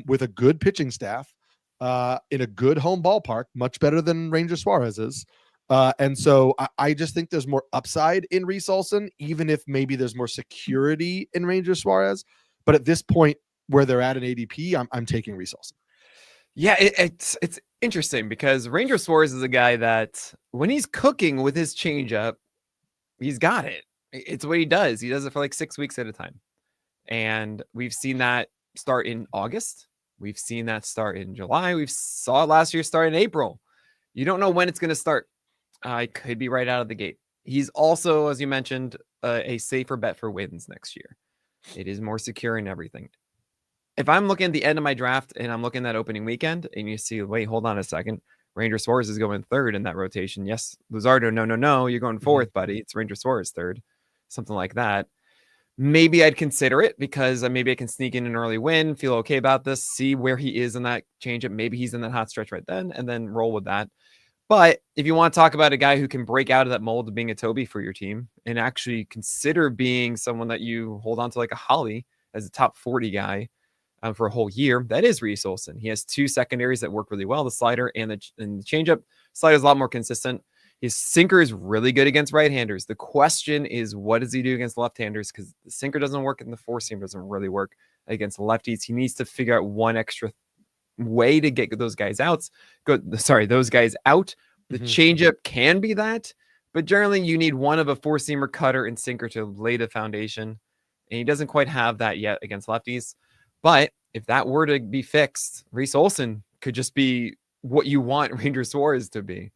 with a good pitching staff. In a good home ballpark, much better than Ranger Suarez is. And so I just think there's more upside in Reese Olson, even if maybe there's more security in Ranger Suarez. But at this point where they're at an ADP, I'm taking Reese Olson. Yeah, it's interesting because Ranger Suarez is a guy that when he's cooking with his changeup, he's got it. It's what he does. He does it for like 6 weeks at a time. And we've seen that start in August. We've seen that start in July. We saw it last year start in April. You don't know when it's going to start. It could be right out of the gate. He's also, as you mentioned, a safer bet for wins next year. It is more secure in everything. If I'm looking at the end of my draft and I'm looking at that opening weekend and you see, wait, hold on a second. Ranger Suarez is going third in that rotation. Yes, Luzardo, no. You're going fourth, buddy. It's Ranger Suarez third. Something like that. Maybe I'd consider it because maybe I can sneak in an early win, feel okay about this, see where he is in that changeup. Maybe he's in that hot stretch right then, and then roll with that. But if you want to talk about a guy who can break out of that mold of being a Toby for your team and actually consider being someone that you hold on to like a Holly as a top 40 guy for a whole year, that is Reese Olson. He has 2 secondaries that work really well, the slider and the changeup. Slider is a lot more consistent. His sinker is really good against right-handers. The question is, what does he do against left-handers? Because the sinker doesn't work and the four-seam doesn't really work against lefties. He needs to figure out one extra way to get those guys out. Those guys out. The changeup can be that, but generally you need one of a four-seamer, cutter, and sinker to lay the foundation. And he doesn't quite have that yet against lefties. But if that were to be fixed, Reese Olson could just be what you want Ranger Suarez to be.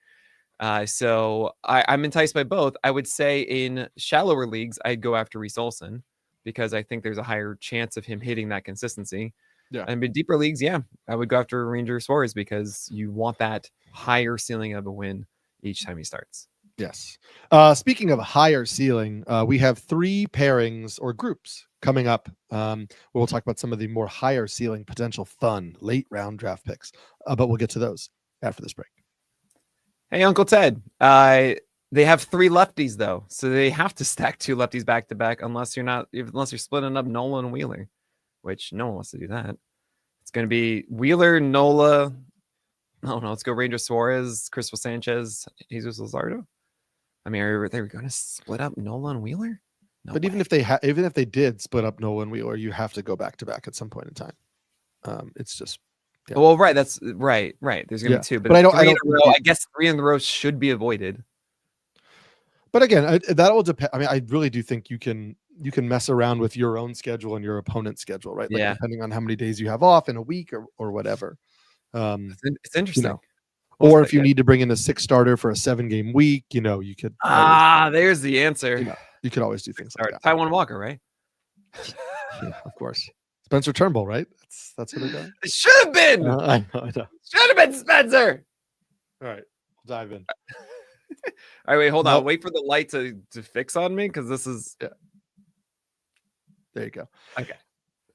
So I'm enticed by both. I would say in shallower leagues, I'd go after Reese Olson because I think there's a higher chance of him hitting that consistency. Yeah. And in deeper leagues, I would go after Ranger Suarez because you want that higher ceiling of a win each time he starts. Yes. Speaking of higher ceiling, we have 3 pairings or groups coming up. We'll talk about some of the more higher ceiling potential fun late round draft picks, but we'll get to those after this break. Hey, Uncle Ted. They have 3 lefties though, so they have to stack 2 lefties back to back unless you're splitting up Nola and Wheeler, which no one wants to do that. It's going to be Wheeler, Nola. No, let's go Ranger Suarez, Crystal Sanchez, Jesus Luzardo. I mean, are they going to split up Nola and Wheeler? No but way. even if they did split up Nola and Wheeler, you have to go back to back at some point in time. It's just. Yeah. Well, right. That's right. There's going to be 2, but I guess 3 in a row should be avoided. But again, that will depend. I mean, I really do think you can mess around with your own schedule and your opponent's schedule, right? Like Yeah. depending on how many days you have off in a week or whatever. It's interesting. You know, or if you need to bring in a 6 starter for a 7-game week, you could always, there's the answer. you could always do things like that. Taiwan Walker, right? Yeah, of course. Spencer Turnbull, right? That's what they're doing. It should have been. I know. Should have been Spencer. All right, we'll dive in. All right, wait, hold on. Wait for the light to fix on me because this is. Yeah. There you go. Okay.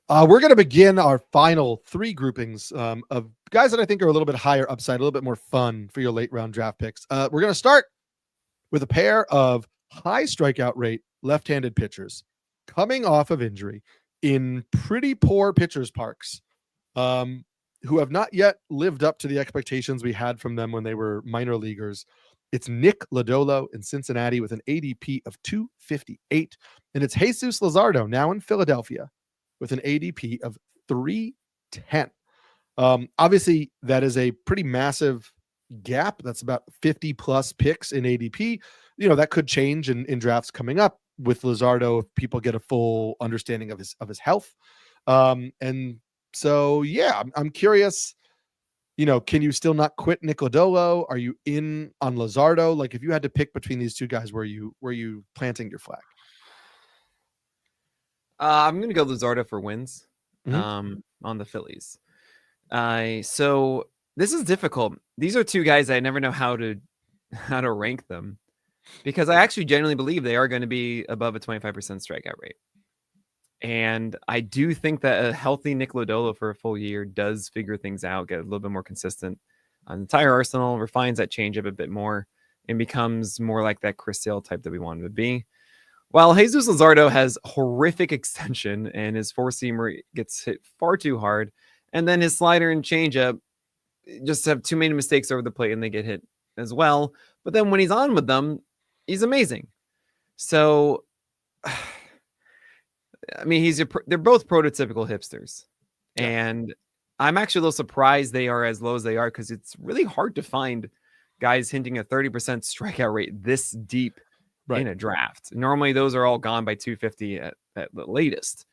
We're going to begin our final 3 groupings of guys that I think are a little bit higher upside, a little bit more fun for your late round draft picks. We're going to start with a pair of high strikeout rate left-handed pitchers coming off of injury in pretty poor pitchers parks, who have not yet lived up to the expectations we had from them when they were minor leaguers. It's Nick Lodolo in Cincinnati with an ADP of 258, and it's Jesus Luzardo now in Philadelphia with an ADP of 310. Obviously, that is a pretty massive gap. That's about 50 plus picks in ADP. That could change in drafts coming up with Luzardo if people get a full understanding of his health. And so, yeah, I'm curious. Can you still not quit Nick Lodolo? Are you in on Luzardo? Like, if you had to pick between these two guys, were you planting your flag? I'm going to go Luzardo for wins on the Phillies. So this is difficult. These are 2 guys I never know how to rank them because I actually genuinely believe they are going to be above a 25% strikeout rate. And I do think that a healthy Nick Lodolo for a full year does figure things out, get a little bit more consistent on the entire arsenal, refines that changeup a bit more, and becomes more like that Chris Sale type that we wanted to be. While Jesus Luzardo has horrific extension and his 4-seamer gets hit far too hard, and then his slider and changeup just have too many mistakes over the plate and they get hit as well. But then when he's on with them, he's amazing. So, I mean, they're both prototypical hipsters. Yeah. And I'm actually a little surprised they are as low as they are because it's really hard to find guys hinting a 30% strikeout rate this deep in a draft. Normally, those are all gone by 250 at the latest.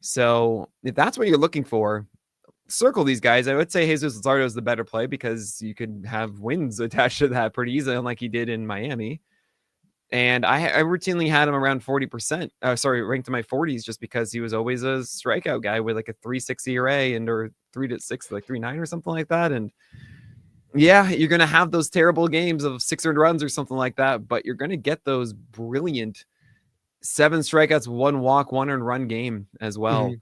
So if that's what you're looking for, circle these guys. I would say Jesus Luzardo is the better play because you could have wins attached to that pretty easily, like he did in Miami. And I routinely had him around 40%. Ranked in my 40s just because he was always a strikeout guy with like a 3.6 ERA or 3.6, like 3.9 or something like that. And yeah, you're going to have those terrible games of 600 runs or something like that, but you're going to get those brilliant 7 strikeouts, 1 walk, 1 earned run game as well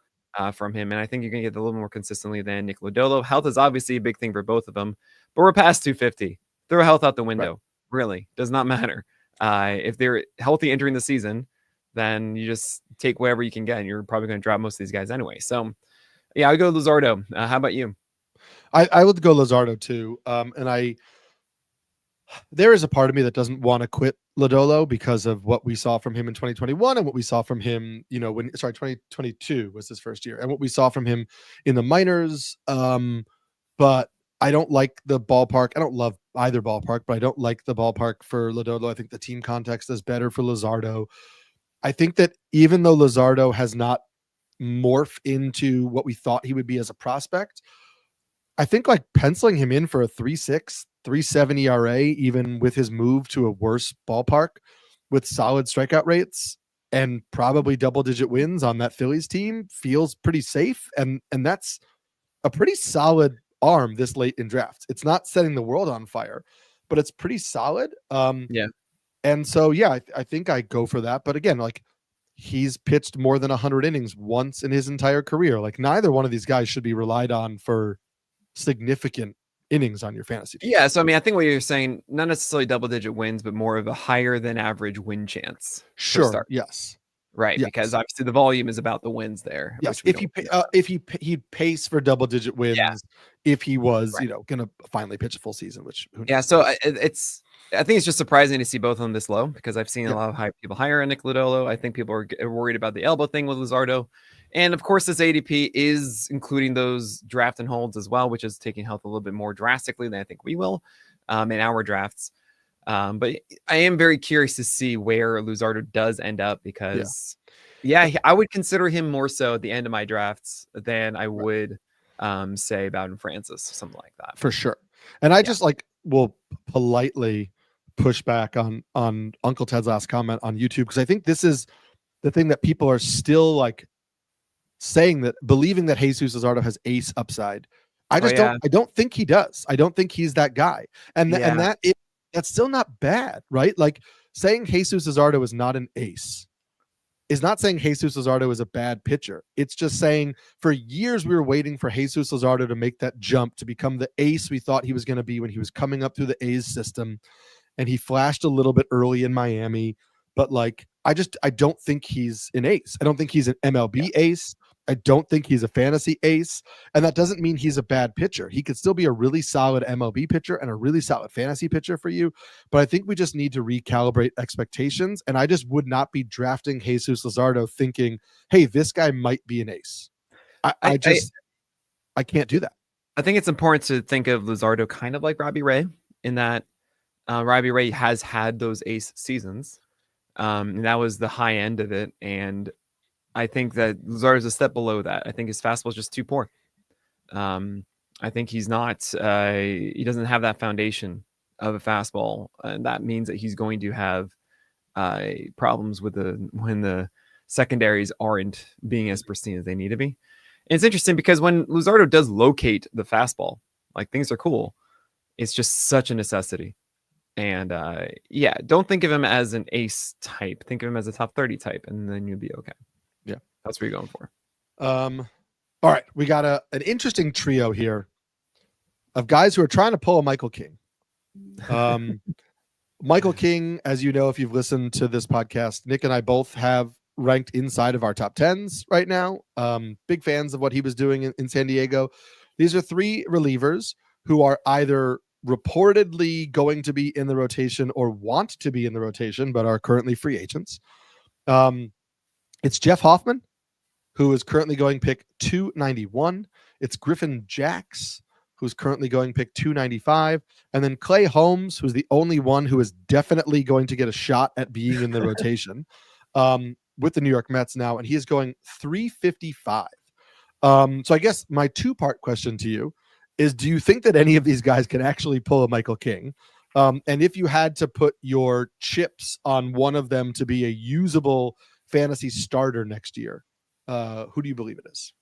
from him. And I think you're going to get a little more consistently than Nick Lodolo. Health is obviously a big thing for both of them, but we're past 250. Throw health out the window. Right. Really does not matter. If they're healthy entering the season, then you just take whatever you can get, and you're probably going to drop most of these guys anyway. So, yeah, I would go Luzardo. How about you? I would go Luzardo too. And there is a part of me that doesn't want to quit Lodolo because of what we saw from him in 2021 and what we saw from him, 2022 was his first year, and what we saw from him in the minors. But I don't like the ballpark. I don't love either ballpark, but I don't like the ballpark for Lodolo. I think the team context is better for Luzardo. I think that even though Luzardo has not morphed into what we thought he would be as a prospect, I think like penciling him in for a 3.6, 3.7 ERA, even with his move to a worse ballpark with solid strikeout rates and probably double-digit wins on that Phillies team feels pretty safe. And that's a pretty solid arm this late in drafts. It's not setting the world on fire, but it's pretty solid. Yeah. And so, yeah, I think I go for that. But again, like he's pitched more than 100 innings once in his entire career. Like neither one of these guys should be relied on for significant innings on your fantasy team. Yeah. So, I mean, I think what you're saying, not necessarily double-digit wins, but more of a higher than average win chance. Sure. Yes. Right, yes. Because obviously the volume is about the wins there. Yes, if he'd pace for double-digit wins, if he was, going to finally pitch a full season. Which so I think it's just surprising to see both of them this low because I've seen a lot of people higher on Nick Lodolo. I think people are worried about the elbow thing with Luzardo, and of course this ADP is including those draft and holds as well, which is taking health a little bit more drastically than I think we will in our drafts. But I am very curious to see where Luzardo does end up because Yeah, I would consider him more so at the end of my drafts than I would say Bowden Francis, something like that. For sure. And I just like will politely push back on Uncle Ted's last comment on YouTube, because I think this is the thing that people are still like saying, that believing that Jesus Luzardo has ace upside. I just don't think he does. I don't think he's that guy. And that's still not bad, right? Like saying Jesus Luzardo is not an ace is not saying Jesus Luzardo is a bad pitcher. It's just saying for years we were waiting for Jesus Luzardo to make that jump to become the ace we thought he was going to be when he was coming up through the A's system. And he flashed a little bit early in Miami, but like, I don't think he's an ace. I don't think he's an MLB ace. I don't think he's a fantasy ace. And that doesn't mean he's a bad pitcher. He could still be a really solid MLB pitcher and a really solid fantasy pitcher for you. But I think we just need to recalibrate expectations. And I just would not be drafting Jesus Luzardo thinking, hey, this guy might be an ace. I can't do that. I think it's important to think of Luzardo kind of like Robbie Ray, in that Robbie Ray has had those ace seasons. And that was the high end of it. And I think that Luzardo is a step below that. I think his fastball is just too poor. I think he's not, he doesn't have that foundation of a fastball. And that means that he's going to have problems with when the secondaries aren't being as pristine as they need to be. And it's interesting because when Luzardo does locate the fastball, like, things are cool. It's just such a necessity. And don't think of him as an ace type. Think of him as a top 30 type, and then you'll be okay. Yeah, that's what you're going for. All right, we got an interesting trio here of guys who are trying to pull a Michael King. Michael King, as you know, if you've listened to this podcast, Nick and I both have ranked inside of our top 10s right now. Big fans of what he was doing in San Diego. These are three relievers who are either reportedly going to be in the rotation or want to be in the rotation, but are currently free agents. It's Jeff Hoffman, who is currently going pick 291. It's Griffin Jax, who's currently going pick 295. And then Clay Holmes, who's the only one who is definitely going to get a shot at being in the rotation with the New York Mets now. And he is going 355. So I guess my two-part question to you is, do you think that any of these guys can actually pull a Michael King? And if you had to put your chips on one of them to be a usable fantasy starter next year, who do you believe it is?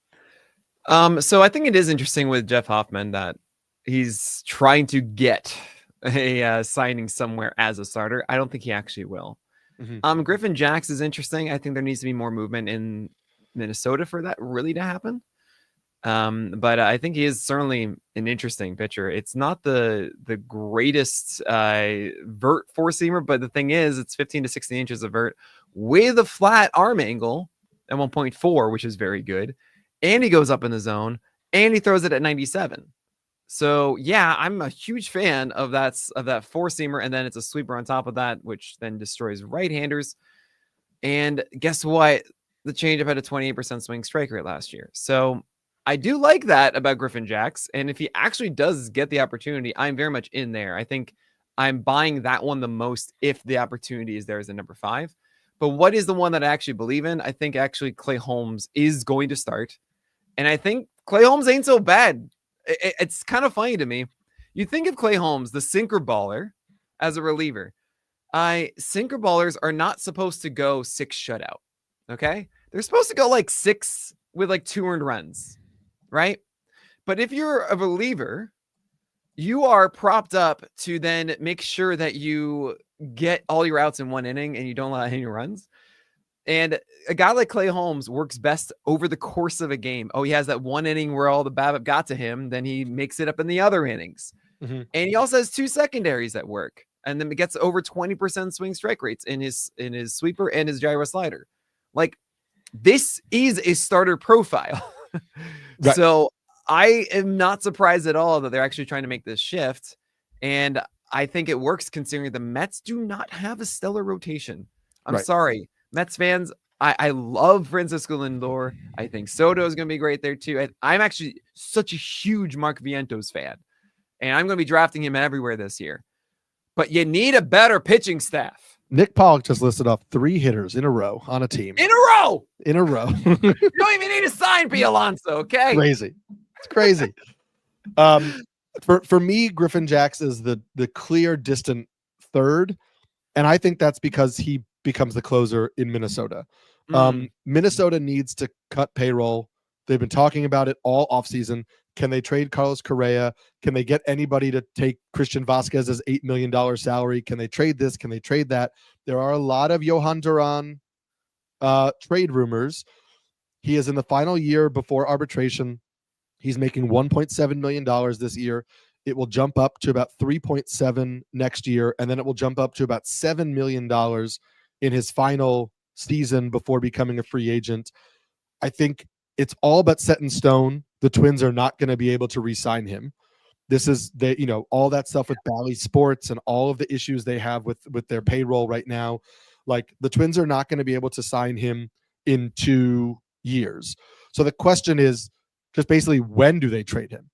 So I think it is interesting with Jeff Hoffman that he's trying to get a signing somewhere as a starter. I don't think he actually will. Mm-hmm. Griffin Jax is interesting. I think there needs to be more movement in Minnesota for that really to happen. But I think he is certainly an interesting pitcher. It's not the greatest vert four-seamer, but the thing is, it's 15 to 16 inches of vert with a flat arm angle at 1.4, which is very good. And he goes up in the zone, and he throws it at 97. So yeah, I'm a huge fan of that four-seamer, and then it's a sweeper on top of that, which then destroys right-handers. And guess what? The changeup had a 28% swing strike rate last year. So I do like that about Griffin Jax. And if he actually does get the opportunity, I'm very much in there. I think I'm buying that one the most if the opportunity is there as a number 5. But what is the one that I actually believe in? I think actually Clay Holmes is going to start. And I think Clay Holmes ain't so bad. It's kind of funny to me. You think of Clay Holmes, the sinker baller, as a reliever. Sinker ballers are not supposed to go 6 shutout. Okay? They're supposed to go like 6 with like 2 earned runs. Right? But if you're a reliever, you are propped up to then make sure that you get all your outs in one inning and you don't allow any runs. And a guy like Clay Holmes works best over the course of a game. Oh, he has that one inning where all the BABIP got to him. Then he makes it up in the other innings. Mm-hmm. And he also has 2 secondaries that work. And then it gets over 20% swing strike rates in his sweeper and his gyro slider. Like, this is a starter profile. Right. So I am not surprised at all that they're actually trying to make this shift. And I think it works considering the Mets do not have a stellar rotation. I'm sorry, Mets fans. I love Francisco Lindor. I think Soto is going to be great there too. I'm actually such a huge Mark Vientos fan, and I'm going to be drafting him everywhere this year. But you need a better pitching staff. Nick Pollack just listed off 3 hitters in a row on a team. In a row. In a row. You don't even need to sign P. Alonso, okay? Crazy. It's crazy. For me, Griffin Jax is the clear distant third, and I think that's because he becomes the closer in Minnesota. Minnesota needs to cut payroll. They've been talking about it all offseason. Can they trade Carlos Correa? Can they get anybody to take Christian Vasquez's $8 million salary? Can they trade this? Can they trade that? There are a lot of Johan Duran trade rumors. He is in the final year before arbitration. He's making $1.7 million this year. It will jump up to about 3.7 next year, and then it will jump up to about $7 million in his final season before becoming a free agent. I think it's all but set in stone. The Twins are not going to be able to re-sign him. This is all that stuff with Bally Sports and all of the issues they have with their payroll right now. Like, the Twins are not going to be able to sign him in 2 years. So the question is just basically, when do they trade him?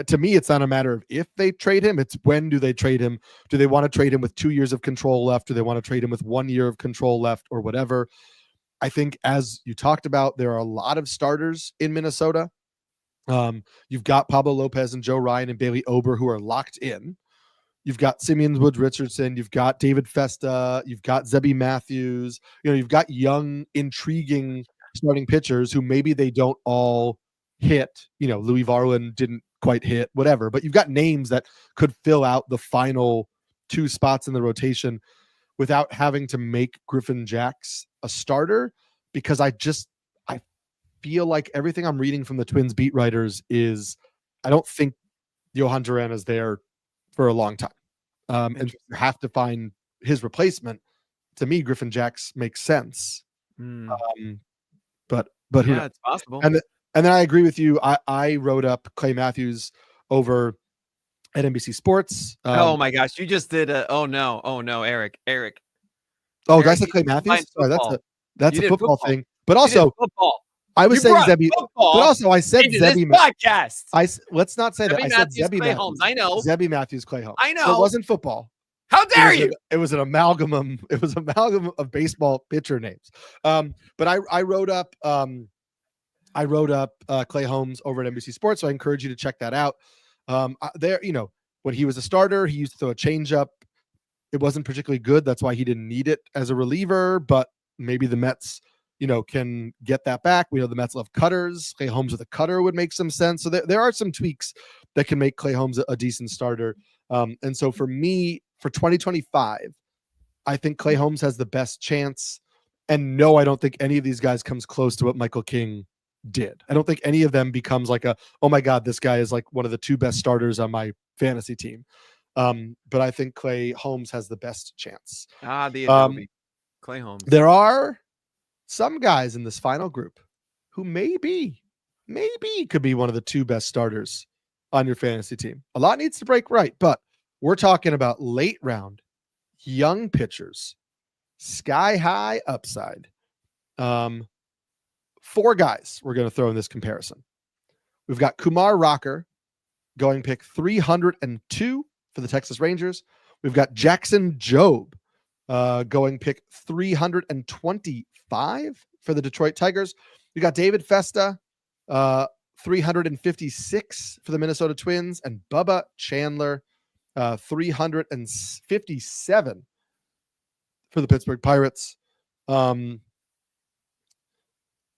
To me, it's not a matter of if they trade him, it's when do they trade him? Do they want to trade him with 2 years of control left? Do they want to trade him with 1 year of control left, or whatever? I think, as you talked about, there are a lot of starters in Minnesota. You've got Pablo Lopez and Joe Ryan and Bailey Ober, who are locked in. You've got Simeon Woods Richardson. You've got David Festa. You've got Zebby Matthews. You've got young, intriguing starting pitchers who maybe they don't all hit. Louis Varlin didn't quite hit, whatever. But you've got names that could fill out the final 2 spots in the rotation without having to make Griffin Jax a starter, because I feel like everything I'm reading from the Twins beat writers is I don't think Johan Duran is there for a long time. And you have to find his replacement. To me, Griffin Jax makes sense. But who knows? It's possible. And then I agree with you. I wrote up Clay Matthews over at NBC Sports. Oh my gosh, you just did oh no, Eric. Oh, Eric, did I say Clay Matthews? Sorry, that's a football thing. But also, football. I was saying Zebby. But also, I said Zebby. Podcast. Let's not say that. I said Zebby Zebby Clay Matthews. Holmes. I know. Zebby Matthews, Clay Holmes. I know. So it wasn't football. How dare you? It was an amalgam. It was an amalgam of baseball pitcher names. But I wrote up. I wrote up Clay Holmes over at NBC Sports, so I encourage you to check that out. When he was a starter, he used to throw a changeup. It wasn't particularly good. That's why he didn't need it as a reliever. But maybe the Mets, can get that back. We know the Mets love cutters. Clay Holmes with a cutter would make some sense. So there are some tweaks that can make Clay Holmes a decent starter. And so for me, for 2025, I think Clay Holmes has the best chance. And no, I don't think any of these guys comes close to what Michael King did. I don't think any of them becomes like oh my God, this guy is like one of the 2 best starters on my fantasy team. But I think Clay Holmes has the best chance. The Adobe. Clay Holmes. There are some guys in this final group who maybe could be one of the 2 best starters on your fantasy team. A lot needs to break right, but we're talking about late round, young pitchers, sky high upside. 4 guys we're going to throw in this comparison. We've got Kumar Rocker going pick 302 for the Texas Rangers. We've got Jackson Jobe going pick 325 for the Detroit Tigers. We got David Festa, 356 for the Minnesota Twins, and Bubba Chandler, 357 for the Pittsburgh Pirates.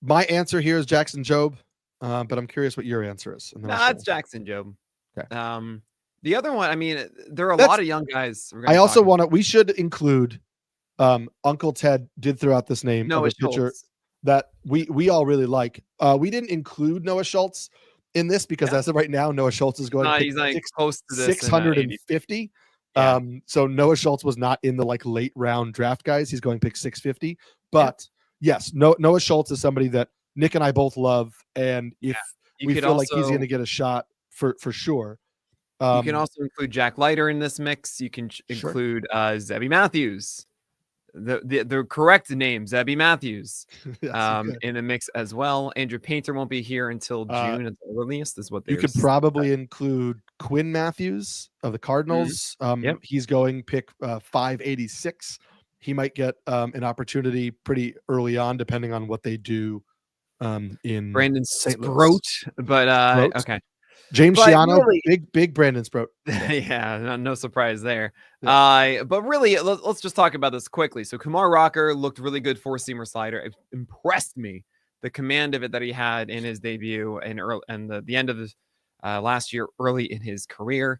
My answer here is Jackson Jobe, but I'm curious what your answer is. It's Jackson Jobe. Okay. The other one, there are a lot of young guys. I also we should include Uncle Ted did throw out this name of a pitcher that we all really like. We didn't include Noah Schultz in this because as of right now, Noah Schultz is going he's close to this 650. So Noah Schultz was not in the late round draft guys. He's going pick 650. But yes, Noah Schultz is somebody that Nick and I both love, and if we feel like he's going to get a shot for sure. You can also include Jack Leiter in this mix. You can include Zebby Matthews. The correct name, Zebby Matthews, in a mix as well. Andrew Painter won't be here until June at the earliest, is what you could probably include Quinn Matthews of the Cardinals. He's going pick 586 he might get an opportunity pretty early on, depending on what they do in Brandon St. Louis. Sproat, but Sproat. okay. James But Shiano, really, big Brandon Sproat. yeah, no surprise there. Yeah. But really, let's just talk about this quickly. So Kumar Rocker looked really good, four-seamer slider. It impressed me, the command of it that he had in his debut and the end of his last year, early in his career.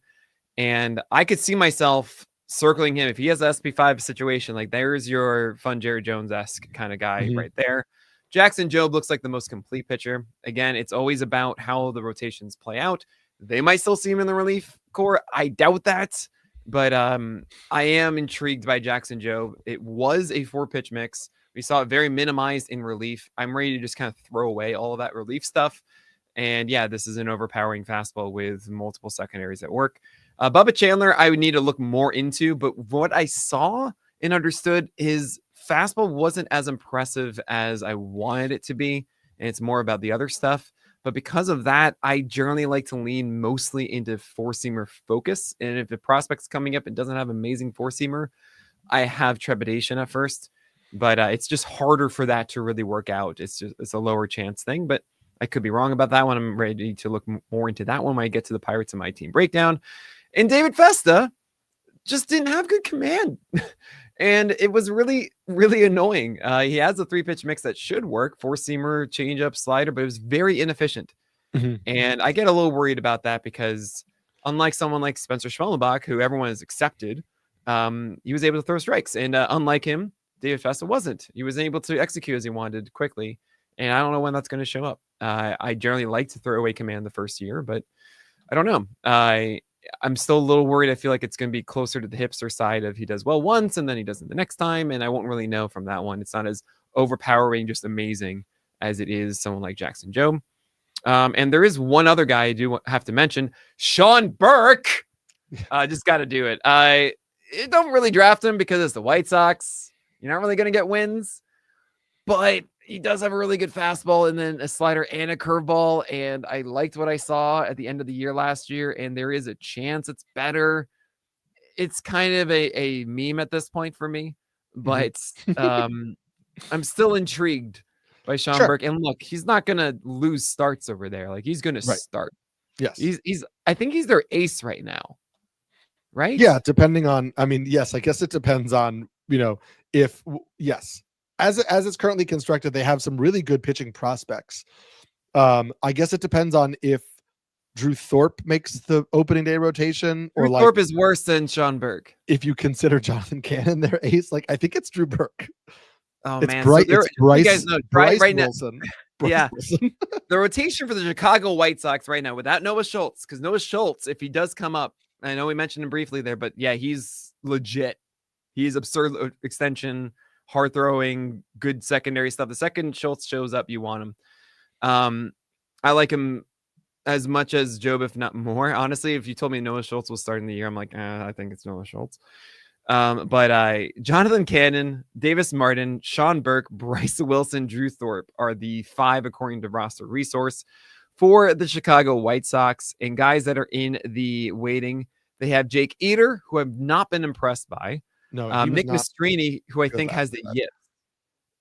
And I could see myself circling him if he has an SP5 situation. Like, there's your fun Jared Jones-esque kind of guy right there. Jackson Jobe looks like the most complete pitcher. Again, it's always about how the rotations play out. They might still see him in the relief corps. I doubt that, but I am intrigued by Jackson Jobe. It was a 4-pitch mix. We saw it very minimized in relief. I'm ready to just kind of throw away all of that relief stuff. And yeah, this is an overpowering fastball with multiple secondaries at work. Bubba Chandler, I would need to look more into, but what I saw and understood, his fastball wasn't as impressive as I wanted it to be, and it's more about the other stuff. But because of that, I generally like to lean mostly into four-seamer focus. And if the prospect's coming up and doesn't have amazing four-seamer, I have trepidation at first. But it's just harder for that to really work out. It's a lower chance thing, but I could be wrong about that one. I'm ready to look more into that one when I get to the Pirates and my team breakdown. And David Festa just didn't have good command. And it was really, really annoying. He has a 3-pitch mix that should work, four-seamer, changeup, slider, but it was very inefficient. And I get a little worried about that because unlike someone like Spencer Schwellenbach, who everyone has accepted, he was able to throw strikes. And unlike him, David Festa wasn't. He was able to execute as he wanted quickly. And I don't know when that's going to show up. I generally like to throw away command the first year, but I don't know. I'm still a little worried. I feel like it's going to be closer to the hipster side of he does well once and then he doesn't the next time. And I won't really know from that one. It's not as overpowering, just amazing as it is someone like Jackson Jobe. And there is one other guy I do have to mention, Sean Burke. Just got to do it. I don't really draft him because it's the White Sox. You're not really going to get wins, but he does have a really good fastball and then a slider and a curveball. And I liked what I saw at the end of the year last year. And there is a chance it's better. It's kind of a meme at this point for me, but I'm still intrigued by Sean Burke. And look, he's not going to lose starts over there. Like, he's going to start. Yes. I think he's their ace right now. Right? Yeah. Depending on, yes, I guess it depends on, if yes. As it's currently constructed, they have some really good pitching prospects. I guess it depends on if Drew Thorpe makes the opening day rotation, or Drew Thorpe is worse than Sean Burke. If you consider Jonathan Cannon their ace, I think it's Drew Burke. Oh, it's man, Bryce, so it's Bryce, you guys know Bryce right Wilson. Now. Bryce Wilson. The rotation for the Chicago White Sox right now without Noah Schultz, because Noah Schultz, if he does come up, I know we mentioned him briefly there, but yeah, he's legit. He's absurd extension. Hard throwing, good secondary stuff. The second Schultz shows up, you want him. I like him as much as Jobe, if not more. Honestly, if you told me Noah Schultz was starting the year, I'm like, I think it's Noah Schultz. But Jonathan Cannon, Davis Martin, Sean Burke, Bryce Wilson, Drew Thorpe are the 5 according to Roster Resource for the Chicago White Sox. And guys that are in the waiting, they have Jake Eater, who I've not been impressed by. No, Nick Mastrini, who I think has the yips,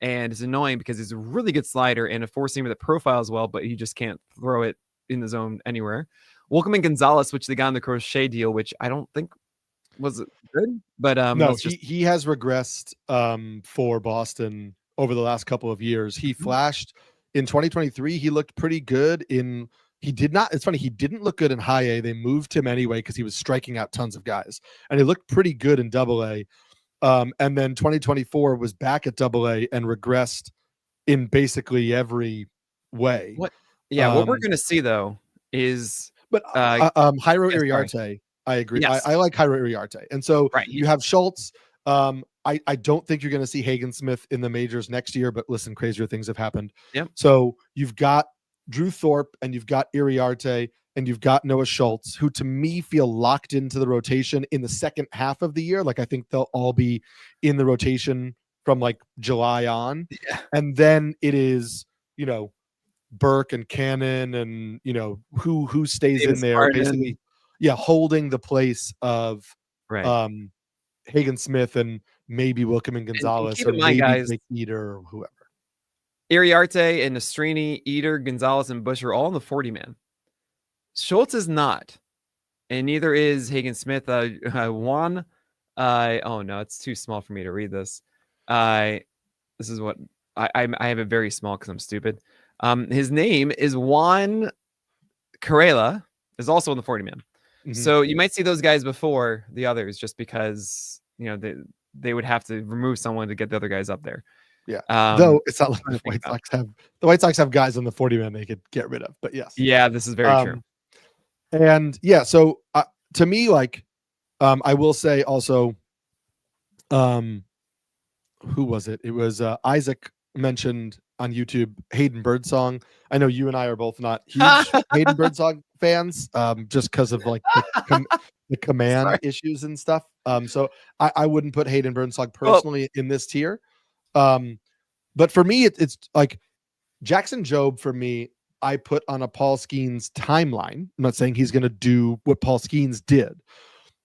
and it's annoying because he's a really good slider and a four-seamer that profiles well, but he just can't throw it in the zone anywhere. Welcome Gonzalez, which they got on the Crochet deal, which I don't think was good, but no, he has regressed for Boston over the last couple of years. He flashed in 2023. He looked pretty good in. He did not. It's funny. He didn't look good in high A. They moved him anyway because he was striking out tons of guys, and he looked pretty good in double A. And then 2024 was back at double A and regressed in basically every way. What we're going to see though is, Jairo Iriarte. I agree. Yes. I like Jairo Iriarte, and so you have Schultz. I don't think you're going to see Hagen Smith in the majors next year, but listen, crazier things have happened. Yep. So you've got Drew Thorpe and you've got Iriarte and you've got Noah Schultz, who to me feel locked into the rotation in the second half of the year. Like, I think they'll all be in the rotation from like July on. Yeah. And then it is, Burke and Cannon and, who stays in there Martin. basically. Yeah. Holding the place of, Hagen Smith and maybe Wilkerman Gonzalez, keep or in mind, maybe guys, Jake Eater or whoever. Iriarte and Nastrini, Eater, Gonzalez, and Bush are all in the 40-man. Schultz is not, and neither is Hagen Smith. Juan, oh no, it's too small for me to read this. This is what I have it very small because I'm stupid. His name is Juan Carrera, is also in the 40-man. So you might see those guys before the others, just because they would have to remove someone to get the other guys up there. Yeah. Though it's not like the White Sox have guys on the 40-man they could get rid of. But yes. Yeah, this is very true. And yeah, so to me, like, I will say also, who was it? It was Isaac mentioned on YouTube Hayden Birdsong. I know you and I are both not huge Hayden Birdsong fans, just because of like the command issues and stuff. So I wouldn't put Hayden Birdsong personally in this tier. But for me, it's like Jackson Jobe. For me, I put on a Paul Skeens timeline. I'm not saying he's going to do what Paul Skeens did,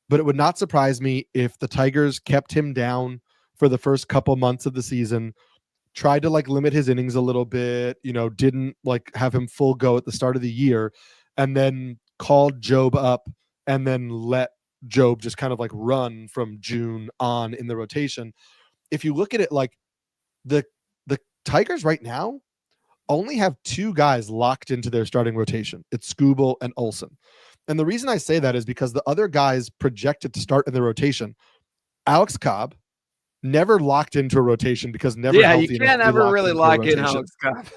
but it would not surprise me if the Tigers kept him down for the first couple months of the season, tried to like limit his innings a little bit, didn't like have him full go at the start of the year, and then called Jobe up and then let Jobe just kind of like run from June on in the rotation. If you look at it, like the Tigers right now only have two guys locked into their starting rotation. It's Skubal and Olson. And the reason I say that is because the other guys projected to start in the rotation, Alex Cobb, never locked into a rotation because never. Yeah, you can't ever really lock in Alex Cobb.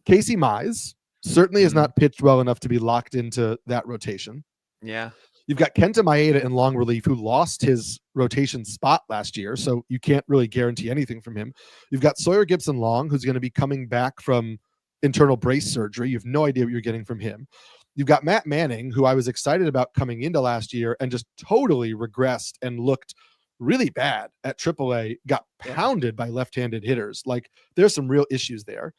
Casey Mize certainly has not pitched well enough to be locked into that rotation. Yeah. You've got Kenta Maeda in long relief, who lost his rotation spot last year, so you can't really guarantee anything from him. You've got Sawyer Gibson Long, who's going to be coming back from internal brace surgery. You have no idea what you're getting from him. You've got Matt Manning, who I was excited about coming into last year and just totally regressed and looked really bad at AAA, got pounded by left-handed hitters. Like, there's some real issues there.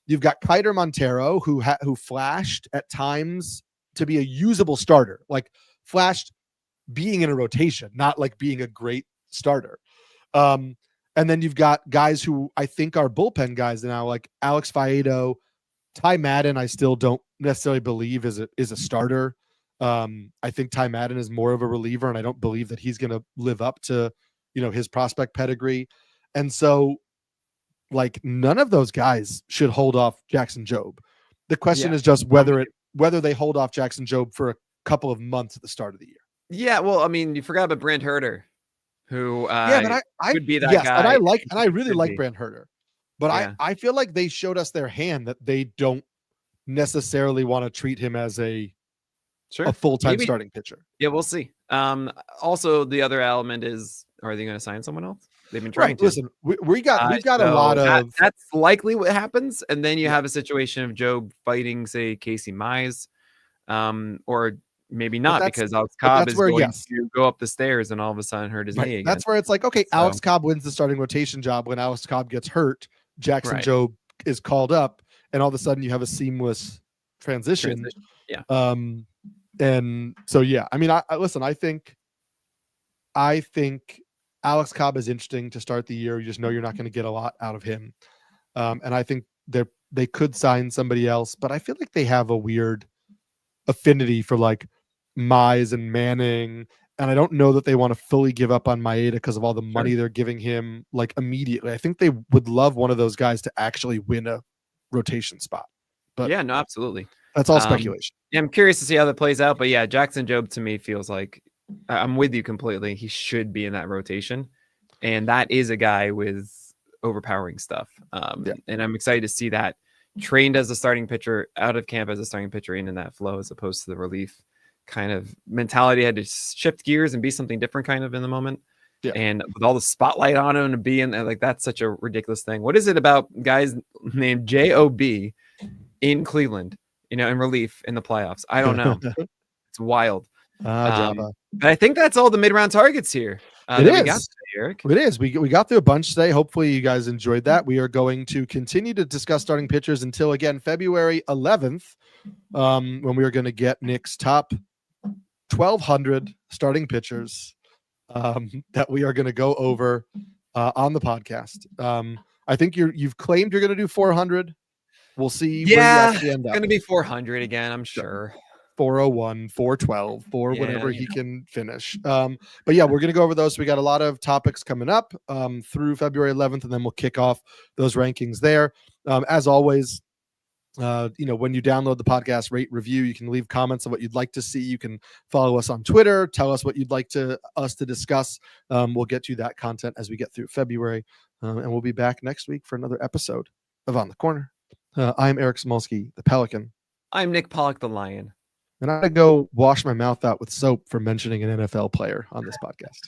You've got Kiter Montero, who flashed at times to be a usable starter, like flashed being in a rotation, not like being a great starter. And then you've got guys who I think are bullpen guys now, like Alex Faedo, Ty Madden. I still don't necessarily believe is a starter. I think Ty Madden is more of a reliever, and I don't believe that he's going to live up to, his prospect pedigree. And so, like, none of those guys should hold off Jackson Jobe. The question is just whether they hold off Jackson Jobe for a couple of months at the start of the year. Yeah, well, I mean, you forgot about Brant Herter, who but I could be that guy. And I really like Brant Herter, but I feel like they showed us their hand that they don't necessarily want to treat him as a full-time starting pitcher. Yeah, we'll see. Also, the other element is, are they going to sign someone else? They've been trying to. Listen, we've got a lot of. That's likely what happens, and then you have a situation of Jobe fighting, say, Casey Mize, or maybe not, because Alex Cobb is going to go up the stairs and all of a sudden hurt his knee again. That's where it's like, okay, Alex Cobb wins the starting rotation job. When Alex Cobb gets hurt, Jackson Jobe is called up, and all of a sudden you have a seamless transition. Yeah. And so, I mean, I think Alex Cobb is interesting to start the year. You just know you're not going to get a lot out of him. And I think they could sign somebody else, but I feel like they have a weird affinity for like Mize and Manning. And I don't know that they want to fully give up on Maeda because of all the money they're giving him like immediately. I think they would love one of those guys to actually win a rotation spot. But yeah, no, absolutely. That's all speculation. Yeah, I'm curious to see how that plays out. But yeah, Jackson Jobe to me feels like I'm with you completely. He should be in that rotation. And that is a guy with overpowering stuff. And I'm excited to see that trained as a starting pitcher, out of camp as a starting pitcher, in that flow, as opposed to the relief kind of mentality. Had to shift gears and be something different kind of in the moment. Yeah. And with all the spotlight on him and being like, that's such a ridiculous thing. What is it about guys named J.O.B. in Cleveland, in relief in the playoffs? I don't know. It's wild. But I think that's all the mid-round targets here. It is. We got today, Eric. It is. We got through a bunch today. Hopefully you guys enjoyed that. We are going to continue to discuss starting pitchers until, again, February 11th, when we are going to get Nick's top 1,200 starting pitchers that we are going to go over on the podcast. I think you've claimed you're going to do 400. We'll see where you Yeah, actually end it's up. going to be 400 again, I'm sure. 401, 412, for Yeah, whenever he can finish. But yeah, we're going to go over those. So we got a lot of topics coming up through February 11th, and then we'll kick off those rankings there. As always, when you download the podcast, rate, review, you can leave comments on what you'd like to see. You can follow us on Twitter, tell us what you'd like us to discuss. We'll get you that content as we get through February, and we'll be back next week for another episode of On the Corner. I'm Eric Samulski, the Pelican. I'm Nick Pollack, the Lion. And I gotta go wash my mouth out with soap for mentioning an NFL player on this podcast.